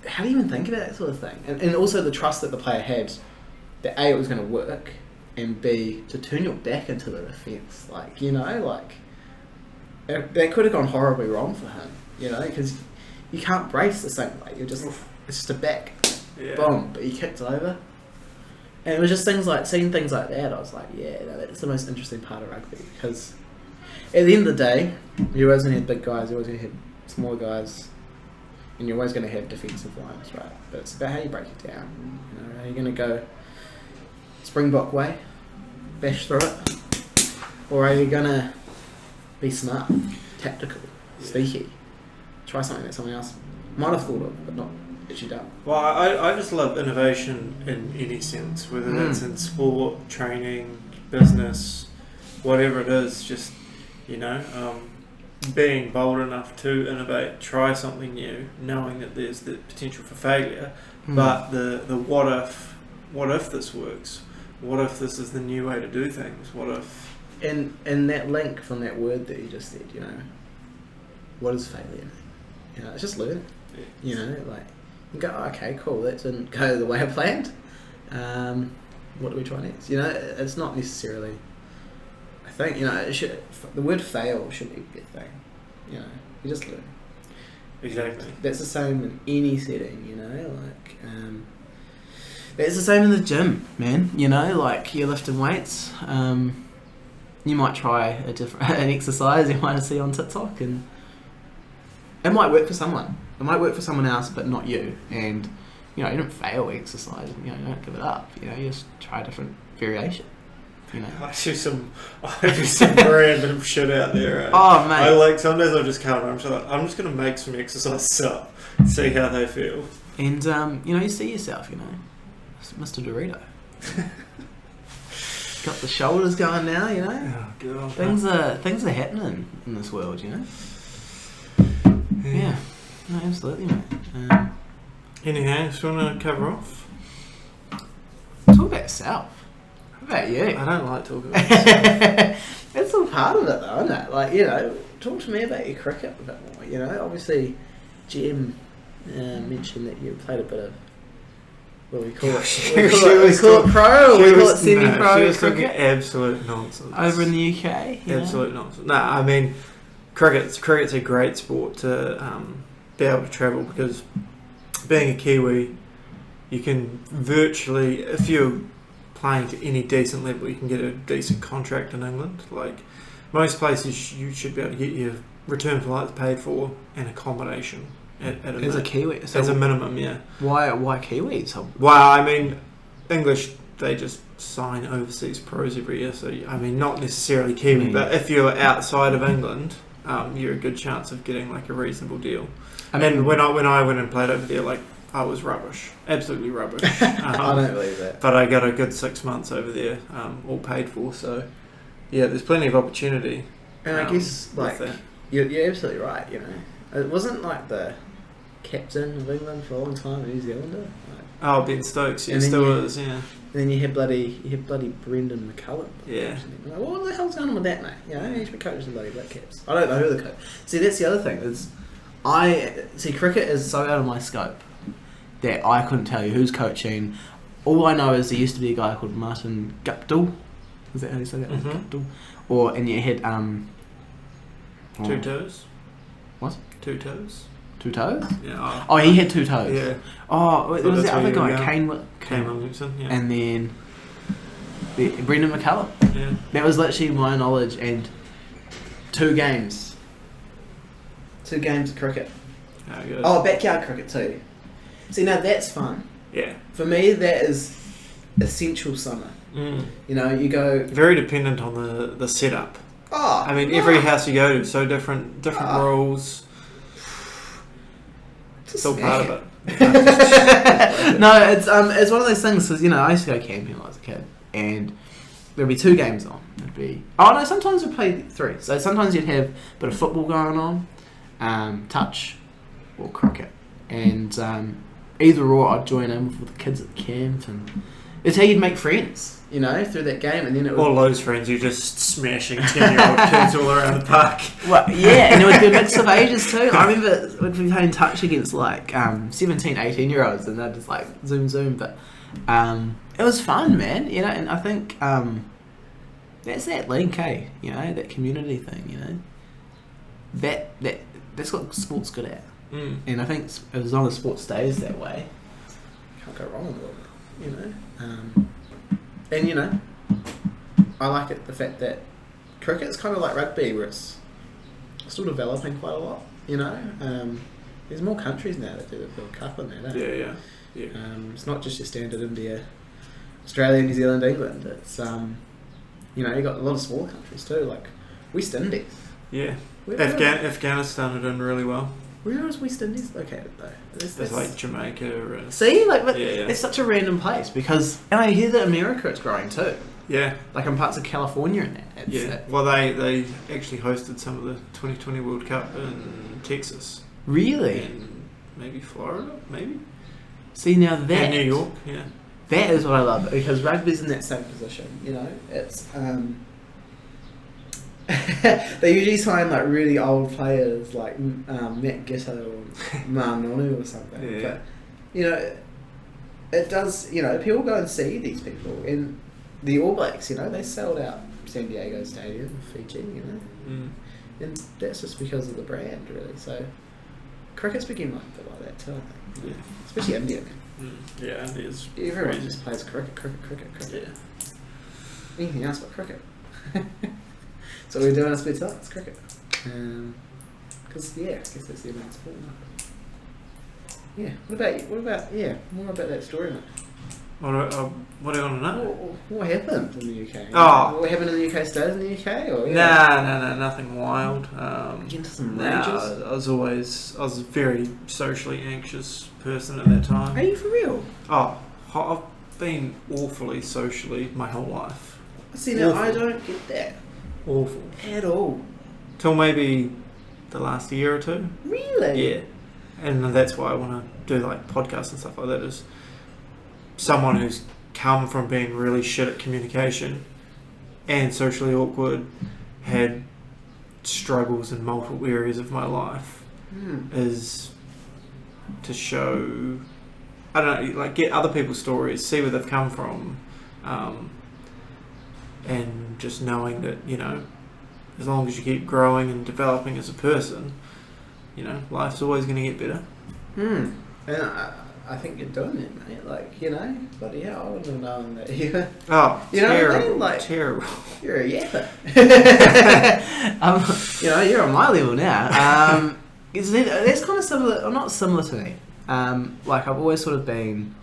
how do you even think about that sort of thing? And also the trust that the player had that A, it was going to work, and B, to turn your back into the defence. Like, you know, like, that could have gone horribly wrong for him, you know, because you can't brace the same way. It's just a back, boom, but he kicked over. And it was just seeing things like that, I was like, yeah, no, that's the most interesting part of rugby, because at the end of the day, you're always going to have big guys, you're always going to have small guys, and you're always going to have defensive lines, right? But it's about how you break it down. You know, are you going to go Springbok way, bash through it, or are you going to be smart, tactical, sneaky, try something that someone else might have thought of, but not actually done? Well, I just love innovation in any sense, whether that's in sport, training, business, whatever it is. Just, you know, being bold enough to innovate, try something new, knowing that there's the potential for failure, but the what if this works? What if this is the new way to do things? What if... And that link from that word that you just said, you know, what is failure mean? You know, it's just learning. You know, like, you go, okay, cool, that didn't go the way I planned. What do we try next? You know, it's not necessarily... I think, you know, the word fail shouldn't be a thing. You know, you just learn. Exactly. That's the same in any setting, you know, like... It's the same in the gym, man. You know, like, you're lifting weights. You might try an exercise you might see on TikTok, and it might work for someone. It might work for someone else, but not you. And, you know, you don't fail exercise. You know, you don't give it up. You know, you just try a different variation. You know. I do some random shit out there. Right? Oh, mate. Sometimes I just can't. I'm just going to make some exercises up, see how they feel. And, you know, you see yourself, you know. Mr. Dorito. Got the shoulders going now, you know. Oh, God. Things are happening in this world, you know. Yeah. No, absolutely, mate. Anything else you want to cover off? Talk about yourself. How about you? I don't like talking about myself. That's all part of it, though, isn't it? Like, you know, talk to me about your cricket a bit more. You know, obviously, Jem mentioned that you played a bit of. Well, we call it pro, or we call it semi-pro. She was talking absolute nonsense. Over in the UK? Absolute nonsense. No, I mean, cricket's a great sport to be able to travel, because being a Kiwi, you can virtually, if you're playing to any decent level, you can get a decent contract in England. Like, most places, you should be able to get your return flights paid for and accommodation. As a Kiwi? So as a minimum, yeah. Why Kiwis? Well, I mean, English, they just sign overseas pros every year. So, I mean, not necessarily Kiwi, but if you're outside of England, you're a good chance of getting, like, a reasonable deal. And when I went and played over there, like, I was rubbish. Absolutely rubbish. I don't believe that. But I got a good 6 months over there, all paid for. So, yeah, there's plenty of opportunity. And I guess, like, you're absolutely right, you know. It wasn't, like, the captain of England for a long time, a New Zealander. Like, oh, Ben Stokes, yeah, still is, yeah. And then you had bloody Brendan McCullum. Yeah. Like, what the hell's going on with that, mate? You know, he should be coaching bloody Black Caps. I don't know who the coach. See, that's the other thing is, cricket is so out of my scope that I couldn't tell you who's coaching. All I know is there used to be a guy called Martin Guptill. Is that how you say that? Mm-hmm. Guptill. And you had Two toes. What? Two toes. Two toes? Yeah. Oh, he had two toes. Yeah. Oh, there was the other guy, Kane Williamson, yeah. And then Brendan McCullum. Yeah. That was literally my knowledge, and 2 games. 2 games of cricket. Oh, good. Oh, backyard cricket too. See, now that's fun. Yeah. For me, that is essential summer. You know, you go. Very dependent on the setup. Oh, I mean, every house you go to, so different rules. It's all part of it. No, it's one of those things because, you know, I used to go camping when I was a kid, and there'd be 2 games on. Sometimes we'd play 3. So sometimes you'd have a bit of football going on, touch, or cricket, and either or I'd join in with the kids at the camp, and it's how you'd make friends, you know, through that game, and then it would... All those friends, you're just smashing 10-year-old kids all around the park. Well, yeah, and it would be a mix of ages too. I remember we'd be playing touch against like 17, 18-year-olds, and they'd just like zoom, but it was fun, man, you know, and I think that's that link, you know, that community thing, you know, that's what sport's good at. And I think as long as sport stays that way, you can't go wrong with it, you know. And you know, I like it, the fact that cricket's kind of like rugby, where it's still developing quite a lot, you know. There's more countries now that do the World Cup in there, don't Yeah. it's not just your standard India, Australia, New Zealand, England. It's you know, you got a lot of smaller countries too, like West Indies. Yeah. Afghanistan are doing really well. Where is West Indies located though? It's like Jamaica. See, like, but Yeah. it's such a random place because, and I hear that America it's growing too. Yeah. Like in parts of California and that. Yeah. Well, they actually hosted some of the 2020 World Cup in Texas. Really? And maybe Florida, maybe. See, now that... And New York, yeah. That is what I love, because rugby's in that same position, you know? It's, they usually sign like really old players like Matt Gitto or Nonu or something. Yeah. But, you know, it does, you know, people go and see these people. And the All Blacks, you know, they sold out San Diego Stadium, Fiji, you know. And that's just because of the brand, really. So cricket's become like a bit like that too, I think. Yeah. Especially India, man. Yeah, it is. Everyone crazy. just plays cricket. Yeah. Anything else but cricket. So we're doing a split up, it's cricket. Because, yeah, I guess that's the amount of sport now. Yeah, what about more about that story, mate. What do you want to know? What happened in the UK? Oh. What happened in the UK stays in the UK? Or, Nah, nothing wild. Get into some I rages? was a very socially anxious person at that time. Are you for real? Oh, I've been awfully socially my whole life. See, now Awful. I don't get that. Awful. At all. Till maybe the last year or 2. Really? Yeah. And that's why I want to do like podcasts and stuff like that, is someone who's come from being really shit at communication and socially awkward, had struggles in multiple areas of my life, is to show, I don't know, like get other people's stories, see where they've come from, and just knowing that, you know, as long as you keep growing and developing as a person, you know, life's always going to get better. And I think you're doing it, mate. Like, you know, bloody hell, I wouldn't have known that you were... Oh, you know terrible, what I mean? Like, terrible. You're a yapper. You know, you're on my level now. That's kind of similar, or not similar to me. Like, I've always sort of been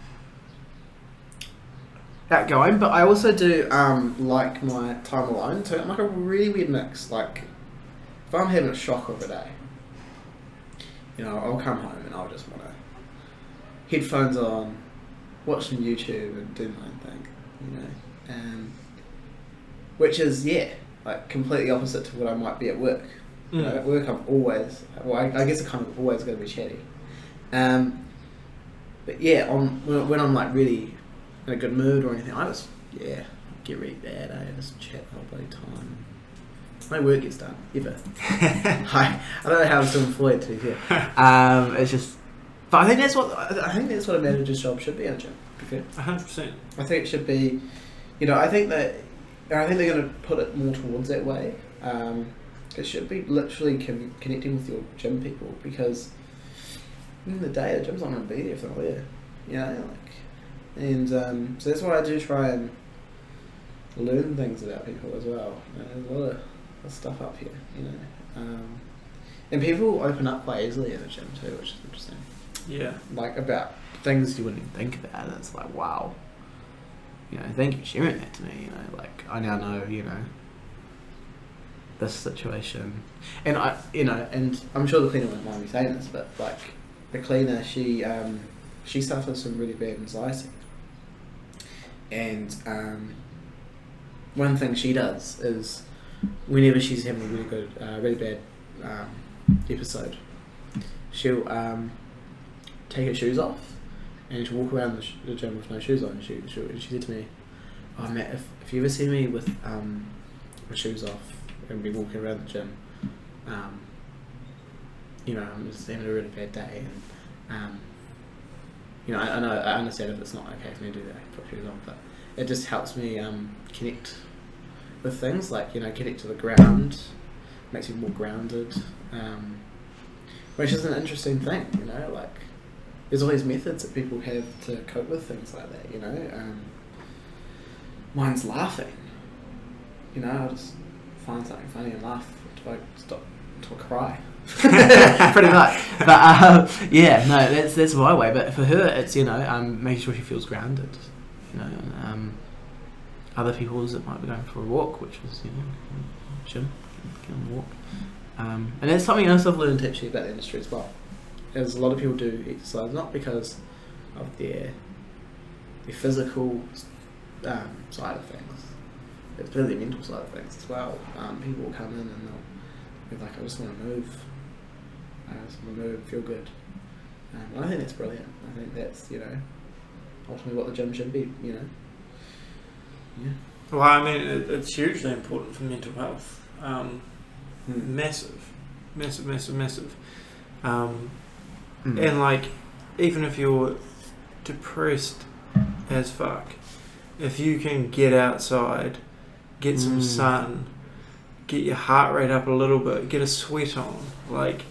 outgoing, but I also do like my time alone too. I'm like a really weird mix. Like, if I'm having a shock of a day, you know, I'll come home and I'll just want to headphones on, watch some YouTube and do my own thing, you know. Which is, like completely opposite to what I might be at work. You know, at work I'm always, well, I guess I'm kind of always going to be chatty. But yeah, when I'm like really in a good mood or anything, I just, get really bad. I just chat the whole bloody time. My work gets done, ever. I don't know how I'm still employed, to be fair. It's just, but I think that's what a manager's job should be in a gym, to be fair. 100%. I think it should be, you know, I think they're going to put it more towards that way. It should be literally connecting with your gym people, because at the end of the day, the gym's not going to be there if they're not there. You know, like, and so that's why I do try and learn things about people as well. There's a lot of stuff up here, you know. And people open up quite easily in the gym too, which is interesting. Yeah. Like about things you wouldn't even think about. It's like, wow. thank you for sharing that to me. Like I now know, this situation, and and I'm sure the cleaner won't mind me saying this, but like the cleaner, she suffers from really bad anxiety, and one thing she does is whenever she's having a really bad episode, she'll take her shoes off and she'll walk around the gym with no shoes on. She said to me, "Oh Matt, if you ever see me with my shoes off and be walking around the gym, I'm just having a really bad day, and I know I understand if it's not okay for me to do that, I can put shoes on, but it just helps me connect with things, like connect to the ground, makes me more grounded, which is an interesting thing, like there's all these methods that people have to cope with things like that, mine's laughing, I'll just find something funny and laugh until I stop, until I cry. Pretty much. But that's my way. But for her, it's making sure she feels grounded. Other people's, it might be going for a walk, which is gym, get on a walk. And that's something else I've learned actually about the industry as well. Is a lot of people do exercise not because of their physical side of things. It's really the mental side of things as well. People will come in and they're like, I just want to move. I just want to move and feel good. And I think that's brilliant. I think that's, ultimately what the gym should be, Yeah. Well, I mean, it's hugely important for mental health. Massive. And like, even if you're depressed as fuck, if you can get outside, get some sun, get your heart rate up a little bit, get a sweat on, like,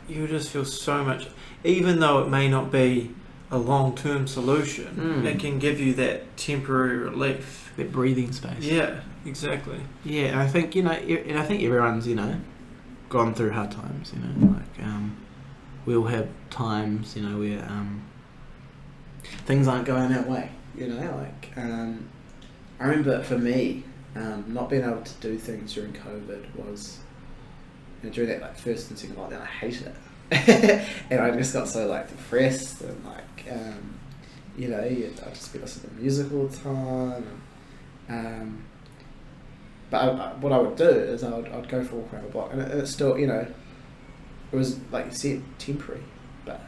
you just feel so much, even though it may not be a long-term solution, it can give you that temporary relief. That breathing space. Yeah, exactly. Yeah, and I think, and I think everyone's, gone through hard times, like, we all have times, where things aren't going that way, like, I remember for me, not being able to do things during COVID was, during that like first and second lockdown, I hated it. And I just got so like depressed and like, I'd just be listening to music all the time. But what I would do is I'd go for a walk around the block, and it's still, it was like you said, temporary, but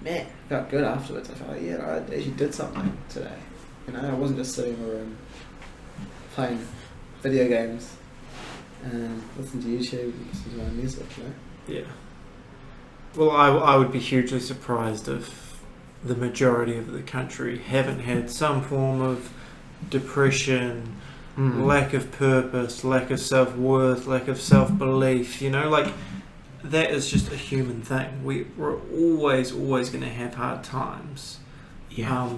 man, it felt good afterwards. I felt like, I actually did something today. I wasn't just sitting in a room playing video games and listening to YouTube and listening to my music, Yeah. Well, I would be hugely surprised if the majority of the country haven't had some form of depression, lack of purpose, lack of self-worth, lack of self-belief, like, that is just a human thing. We're always going to have hard times. Yeah.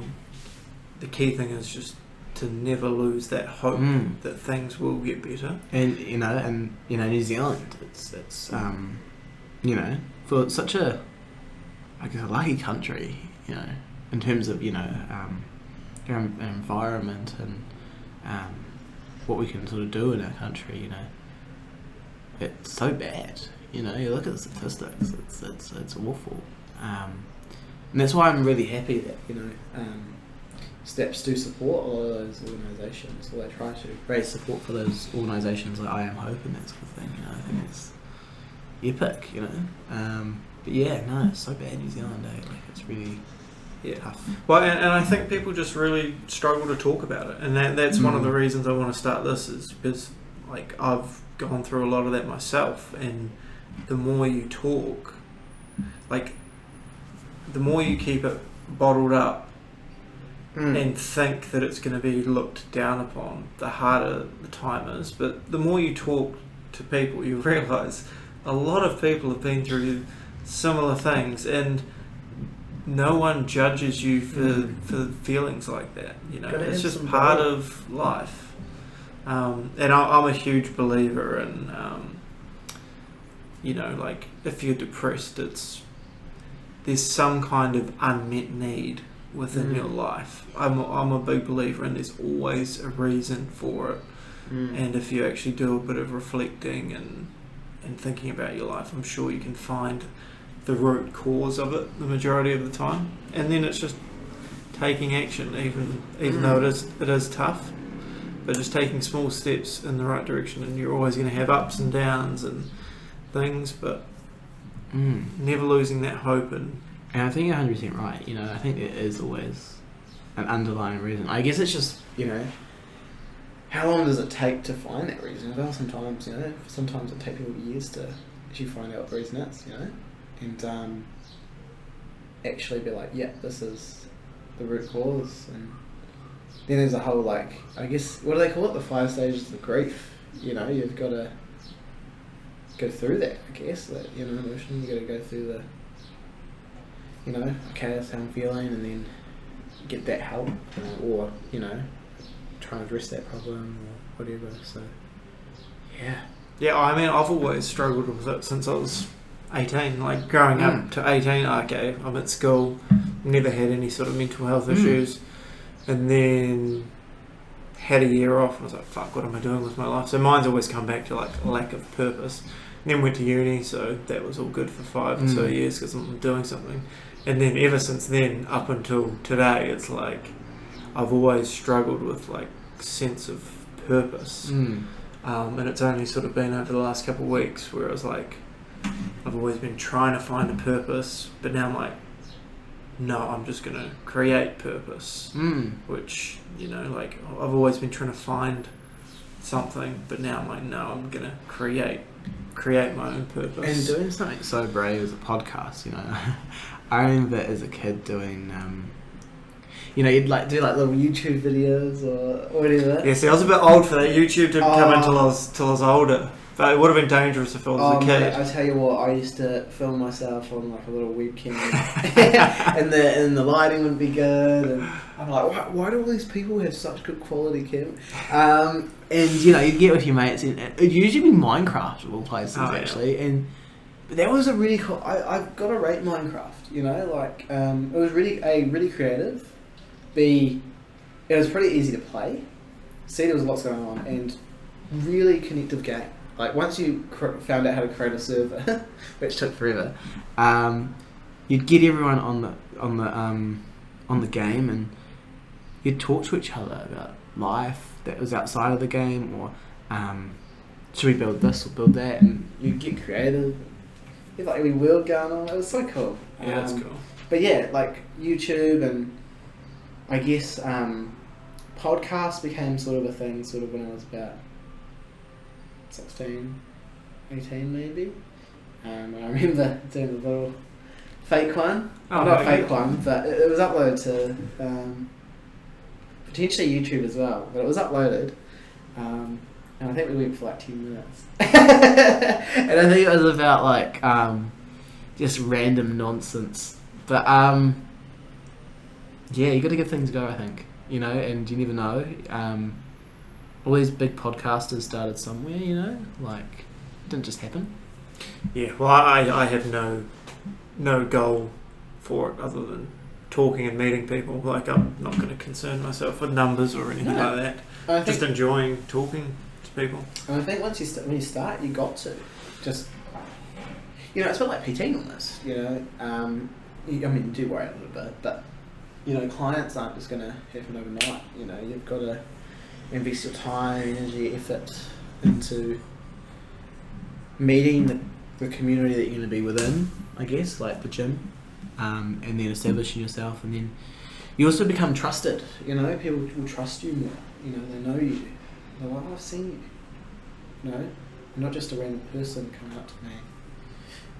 The key thing is just to never lose that hope that things will get better. And New Zealand, it's for such a, I guess, a lucky country, in terms of our environment and what we can sort of do in our country. It's so bad. You look at the statistics, it's awful. And that's why I'm really happy that STEPS do support all of those organisations, or they try to raise support for those organisations like I Am Hope and that sort of thing. I think it's epic, but it's so bad, New Zealand, like, it's really tough. Well, and I think people just really struggle to talk about it, and that's one of the reasons I want to start this, is because, like, I've gone through a lot of that myself, and the more you talk, like, the more you keep it bottled up and think that it's going to be looked down upon, the harder the time is. But the more you talk to people, you realise a lot of people have been through similar things, and no one judges you for feelings like that. It's just part of life. And I'm a huge believer in, like, if you're depressed, there's some kind of unmet need within your life. I'm a big believer in there's always a reason for it. And if you actually do a bit of reflecting and thinking about your life, I'm sure you can find the root cause of it the majority of the time. And then it's just taking action, even though it is tough, but just taking small steps in the right direction. And you're always going to have ups and downs and things, but never losing that hope. And I think you're 100% right. You know, I think there is always an underlying reason. I guess it's just, you know, how long does it take to find that reason? Well, sometimes it takes people years to actually find out what the reason is, you know, and actually be like, yeah, this is the root cause. And then there's a whole, like, I guess, what do they call it? The 5 stages of grief. You know, you've got to go through that, I guess, that, you know, emotion. You've got to go through the, you know, okay, that's how I'm feeling, and then get that help, or, you know, try and address that problem or whatever. So, yeah, I mean, I've always struggled with it since I was 18. Like, growing up to 18, okay, I'm at school, never had any sort of mental health issues, and then had a year off, and I was like, fuck, what am I doing with my life? So mine's always come back to, like, a lack of purpose. And then went to uni, so that was all good for 5 or so years because I'm doing something. And then ever since then, up until today, it's like I've always struggled with, like, sense of purpose. And it's only sort of been over the last couple of weeks where I was like, I've always been trying to find a purpose, but now I'm like, no, I'm just going to create purpose. Which, you know, like, I've always been trying to find something, but now I'm like, no, I'm going to create my own purpose. And doing something so brave as a podcast, you know. I remember as a kid doing, you know, you'd like do like little YouTube videos or whatever. Yeah, see, I was a bit old for that. YouTube didn't come until I was older. But it would have been dangerous if I was a kid. Mate, I tell you what, I used to film myself on like a little webcam, and the lighting would be good. And I'm like, why do all these people have such good quality cam? And you know, you'd get with your mates, and it'd usually be Minecraft of all places, actually. And that was a really cool. I've got to rate Minecraft. You know, like it was really creative. It was pretty easy to play. See, there was lots going on, and really connective game. Like, once you found out how to create a server, which took forever, you'd get everyone on the game, and you'd talk to each other about life that was outside of the game, or should we build this or build that, and you'd get creative. You had like every world going on. It was so cool. Yeah, that's cool. But yeah, like YouTube, and I guess podcasts became sort of a thing sort of when I was about 16, 18 maybe. I remember doing the little fake one. Not fake one, but it was uploaded to potentially YouTube as well. But it was uploaded, and I think we went for like 10 minutes. And I think it was about like just random nonsense. But yeah, you got to give things a go, I think. You know, and you never know. All these big podcasters started somewhere, you know, like, it didn't just happen. Yeah, well, I have no goal for it other than talking and meeting people. Like, I'm not going to concern myself with numbers or anything like that. Just enjoying talking to people. And I think once when you start, you got to just, you know, it's a bit like PT almost, you know. I mean, you do worry a little bit, but, you know, clients aren't just going to happen overnight, you know. You've got to invest your time, energy, effort into meeting the community that you're going to be within, I guess, like the gym, and then establishing yourself, and then you also become trusted, you know. People will trust you more, you know, they know you, they're like, I've seen you know, you're not just a random person coming up to me,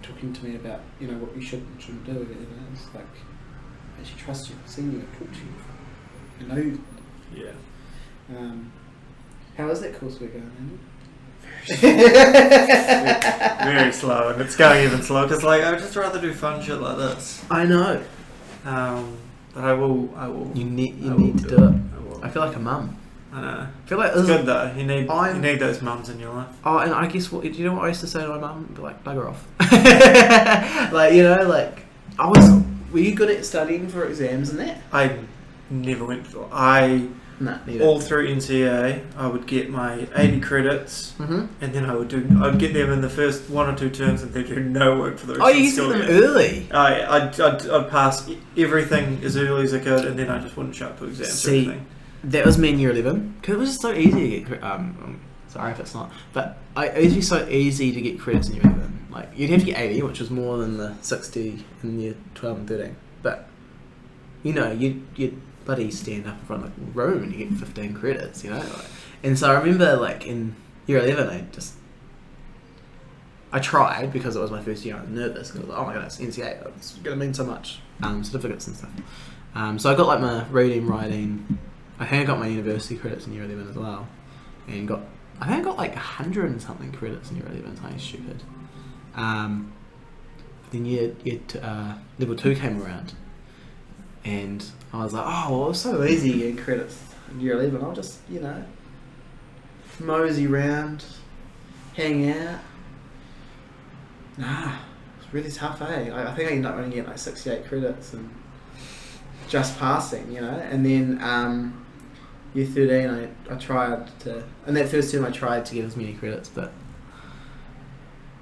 talking to me about, you know, what you should and shouldn't do, you know. It's like, I actually trust you, I've seen you, I've talked to you, I know you. Yeah. How is that course we're going, Andy? Very slow, and it's going even slower because, like, I'd just rather do fun shit like this. I know. But I will. You need to do it. I feel like a mum. I know. I feel like it's good though. You need those mums in your life. Oh, and I guess you know what I used to say to my mum? Be like, bugger off. Like, you know, like I was Were you good at studying for exams and that? I never went for. No, neither. All through NCA, I would get my 80 credits, Mm-hmm. and then I'd get them in the first 1 or 2 terms, and then do no work for the rest Oh, of you the used to school get them year. early. I'd pass everything as early as I could, and then I just wouldn't show up to exams or See, anything. that was me in year 11 because it was just so easy to get. Sorry if it's not, but it used to be so easy to get credits in year 11. Like you'd have to get 80, which was more than the 60 in year 12 and 13. But you know, you'd bloody stand up in front of the room and you get 15 credits, you know. And so I remember, like in year 11, I tried because it was my first year. I was nervous because I was like, oh my god, it's NCA. It's going to mean so much. Certificates and stuff. So I got like my reading, writing. I think I got my university credits in year 11 as well, and I think I got like 100 and something credits in year 11. Something stupid. Then level 2 came around, and I was like, oh, well, it was so easy getting credits in year 11. I'll just, you know, mosey around, hang out. Nah, it's really tough, eh? I think I ended up only getting like 68 credits and just passing, you know. And then year 13, I tried to, and that first term I tried to get as many credits, but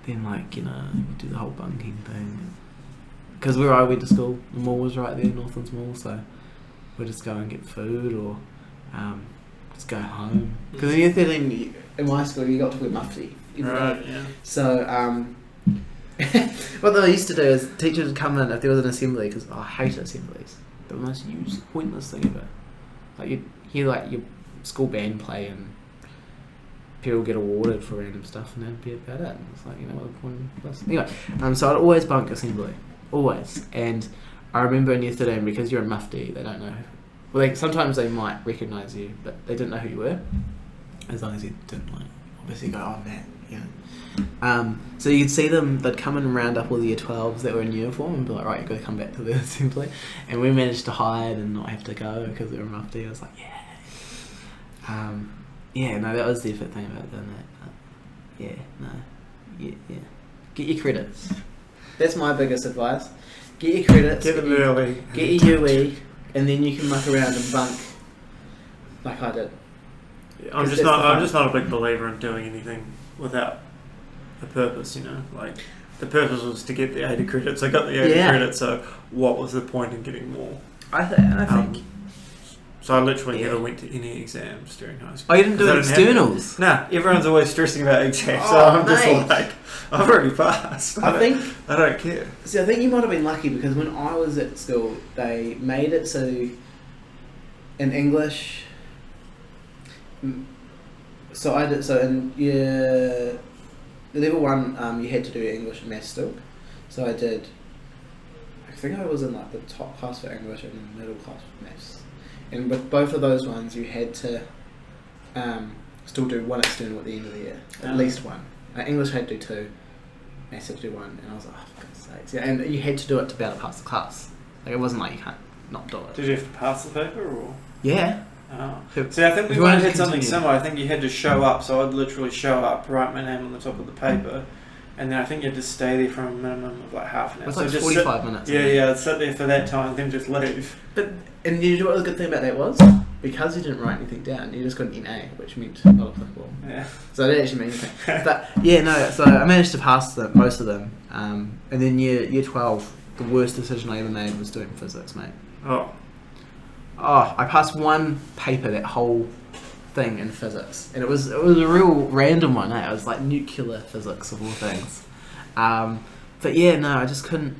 then, like, you know, you do the whole bunking thing. Because where I went to school, the mall was right there, Northlands Mall, so we'd just go and get food or just go home. Because in year 13, in my school, you got to wear mufti. Right, yeah. So, what they used to do is teachers would come in if there was an assembly, because I hate assemblies. They're the most pointless thing ever. Like, you'd hear, like, your school band play and people get awarded for random stuff, and that'd be about it. And it's like, you know, what the point of this? Anyway, so I'd always bunk assembly. Always. And I remember in year 13, because you're a mufti, they don't know. Well, sometimes they might recognise you, but they didn't know who you were. As long as you didn't, like, obviously go, oh man, you know. So you'd see them, they'd come and round up all the year 12s that were in uniform and be like, right, you've got to come back to the assembly. And we managed to hide and not have to go because they were mufti. I was like, yeah. Yeah, no, that was the effort thing about doing that. Yeah, no. Yeah. Get your credits. That's my biggest advice. Get your credits. Get them early. Get your UE, and then you can muck around and bunk like I did. Yeah, I'm just not a big believer in doing anything without a purpose, you know. Like, the purpose was to get the 80 credits. I got the 80 credits, so what was the point in getting more? I think. So I literally never went to any exams during high school. Oh, you didn't do externals? Nah, everyone's always stressing about exams, Oh, so I'm just mate. like, I've already passed. I think don't care. See, I think you might have been lucky because when I was at school, they made it so in English. So I did. So in year level 1, you had to do English and Maths still. So I did. I think I was in like the top class for English and the middle class for Maths. And with both of those ones, you had to still do one external at the end of the year, at least one. English had to do 2, Maths had to do 1, and I was like, oh, for God's sakes. Yeah, and you had to do it to be able to pass the class. Like, it wasn't like you can't not do it. Did you have to pass the paper, or? Yeah. Oh. So, See, I think we if you might have wanted had to something continue. similar. I think you had to show up, so I'd literally show up, write my name on the top of the paper, and then I think you had to stay there for a minimum of like half an hour. It was like just 45 minutes. Yeah, I'd sit there for that time, then just leave. And you know what the good thing about that was? Because you didn't write anything down, you just got an NA, which meant not applicable. Yeah. So it didn't actually mean anything. But yeah, no, so I managed to pass most of them. And then year 12, the worst decision I ever made was doing physics, mate. Oh. Oh, I passed one paper, that whole thing in physics. And it was a real random one, eh? It was like nuclear physics of all things. But yeah, no, I just couldn't.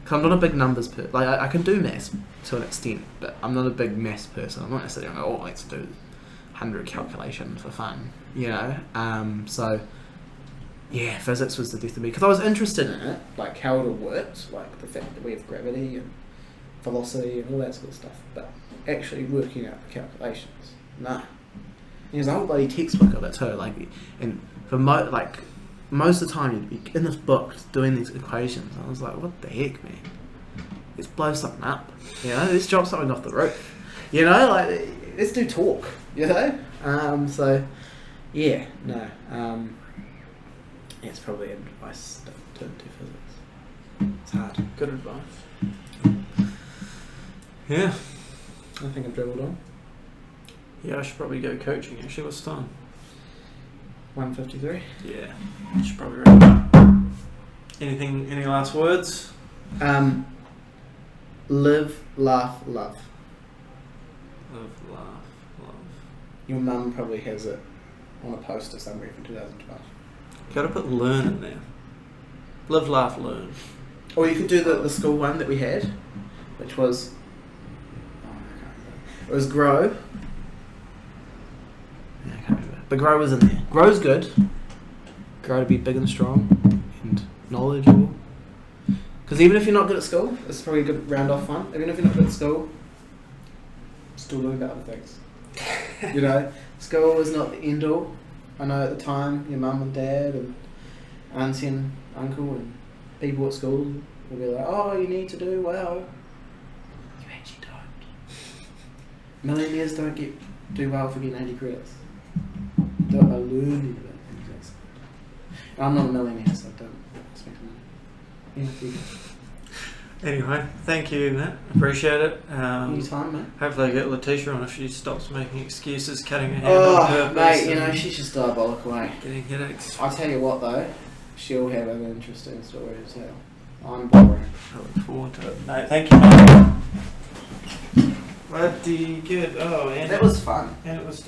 Cause I'm not a big numbers person. Like, I can do maths to an extent, but I'm not a big maths person. I'm not going to sit there and go, oh, let's do 100 calculations for fun, you know? So, yeah, physics was the death of me. Because I was interested in it, like how it all worked, like the fact that we have gravity and velocity and all that sort of stuff. But actually working out the calculations, nah. There's a whole bloody textbook of it too. Like, and for most of the time you'd be in this book doing these equations. I was like, what the heck, man? Let's blow something up. You know, let's drop something off the roof. You know, like, let's do talk, you know? So, yeah, no. Yeah, it's probably advice to physics. It's hard. Good advice. Yeah. I think I've dribbled on. Yeah, I should probably go coaching actually. What's the time? 1:53. Yeah. I should probably wrap up. Any last words? Live, laugh, love. Love, laugh, love. Your mum probably has it on a poster somewhere from 2012. Gotta put learn in there. Live, laugh, learn. Or you could do the school one that we had, which was... I can't remember. It was grow. Yeah, I can't remember. But grow was in there. Grow's good. Grow to be big and strong and knowledgeable. Because even if you're not good at school, it's probably a good round off one. Even if you're not good at school, still learn about other things. You know, school is not the end all. I know at the time your mum and dad and auntie and uncle and people at school will be like, oh, you need to do well. You actually don't. Millionaires don't do well for getting 80 credits. Do it by learning about things. I'm not a millionaire, so I don't expect money. Yeah, you go. Anyway, thank you, Matt. Appreciate it. Anytime, mate. Hopefully I get Letitia on if she stops making excuses, cutting her hand on purpose. Oh, mate, you know, she's just diabolical, mate. Getting headaches. I tell you what, though, she'll have an interesting story to tell. I'm boring. I look forward to it. No, thank you, mate. Bloody good. Oh, and That was fun. And it was